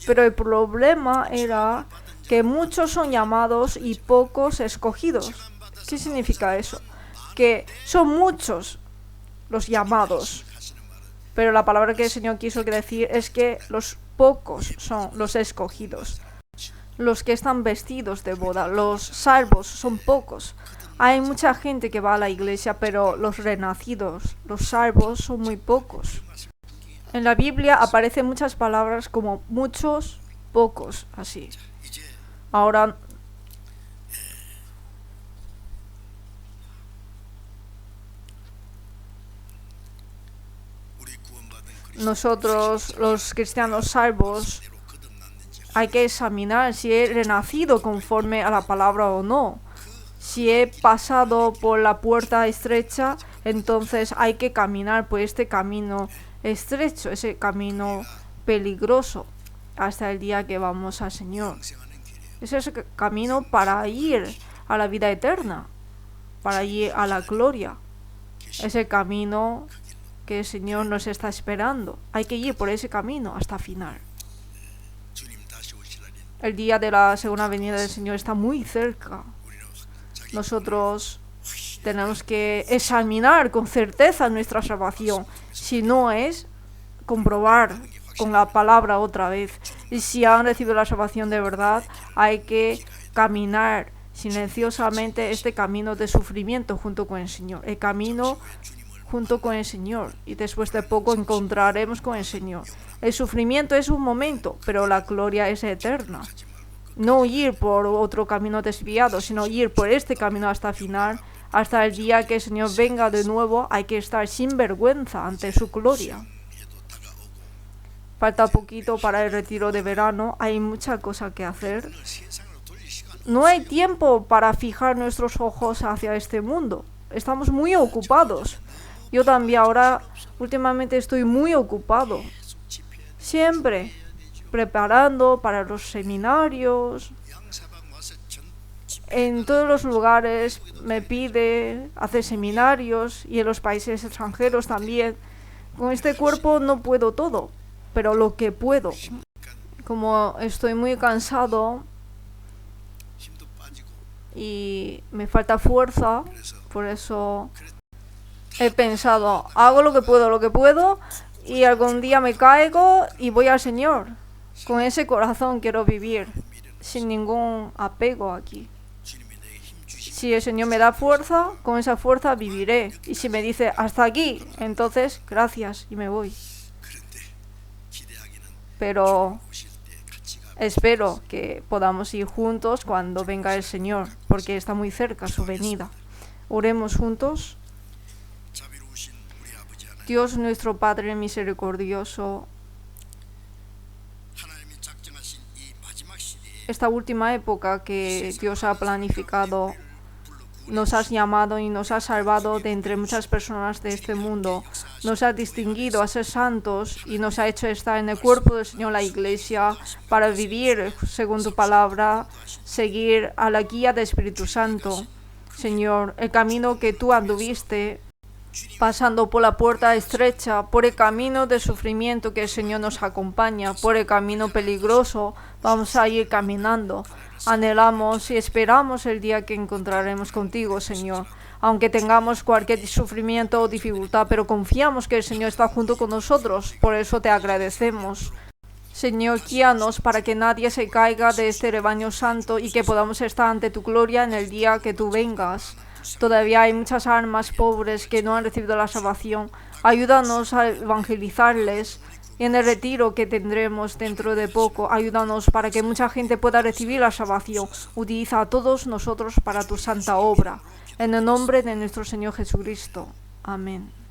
Pero el problema era que muchos son llamados y pocos escogidos. ¿Qué significa eso? Que son muchos los llamados. Pero la palabra que el Señor quiso decir es que los pocos son los escogidos. Los que están vestidos de boda, los salvos, son pocos. Hay mucha gente que va a la iglesia, pero los renacidos, los salvos, son muy pocos. En la Biblia aparecen muchas palabras como muchos, pocos, así. Ahora, nosotros, los cristianos salvos, hay que examinar si he renacido conforme a la palabra o no. Si he pasado por la puerta estrecha, entonces hay que caminar por este camino estrecho, ese camino peligroso, hasta el día que vamos al Señor. Es ese camino para ir a la vida eterna, para ir a la gloria. Ese camino que el Señor nos está esperando. Hay que ir por ese camino hasta el final. El día de la segunda venida del Señor está muy cerca. Nosotros tenemos que examinar con certeza nuestra salvación. Si no es, comprobar con la palabra otra vez. Y si han recibido la salvación de verdad, hay que caminar silenciosamente este camino de sufrimiento junto con el Señor. El camino junto con el Señor. Y después de poco encontraremos con el Señor. El sufrimiento es un momento, pero la gloria es eterna. No ir por otro camino desviado, sino ir por este camino hasta el final, hasta el día que el Señor venga de nuevo. Hay que estar sin vergüenza ante su gloria. Falta poquito para el retiro de verano, hay mucha cosa que hacer. No hay tiempo para fijar nuestros ojos hacia este mundo. Estamos muy ocupados. Yo también ahora, últimamente estoy muy ocupado. Siempre preparando para los seminarios. En todos los lugares me pide hacer seminarios y en los países extranjeros también. Con este cuerpo no puedo todo, pero lo que puedo. Como estoy muy cansado y me falta fuerza, por eso he pensado, hago lo que puedo y algún día me caigo y voy al Señor. Con ese corazón quiero vivir, sin ningún apego aquí. Si el Señor me da fuerza, con esa fuerza viviré. Y si me dice hasta aquí, entonces gracias y me voy. Pero espero que podamos ir juntos cuando venga el Señor, porque está muy cerca su venida. Oremos juntos. Dios nuestro Padre misericordioso, esta última época que Dios ha planificado, nos has llamado y nos has salvado de entre muchas personas de este mundo. Nos has distinguido a ser santos y nos ha hecho estar en el cuerpo del Señor, la Iglesia, para vivir según tu palabra, seguir a la guía del Espíritu Santo. Señor, el camino que tú anduviste, pasando por la puerta estrecha, por el camino de sufrimiento que el Señor nos acompaña, por el camino peligroso, vamos a ir caminando. Anhelamos y esperamos el día que encontraremos contigo, Señor. aunque tengamos cualquier sufrimiento o dificultad, pero confiamos que el Señor está junto con nosotros, por eso te agradecemos. Señor, guíanos para que nadie se caiga de este rebaño santo y que podamos estar ante tu gloria en el día que tú vengas. Todavía hay muchas almas pobres que no han recibido la salvación. Ayúdanos a evangelizarles. Y en el retiro que tendremos dentro de poco, ayúdanos para que mucha gente pueda recibir la salvación. Utiliza a todos nosotros para tu santa obra. En el nombre de nuestro Señor Jesucristo. Amén.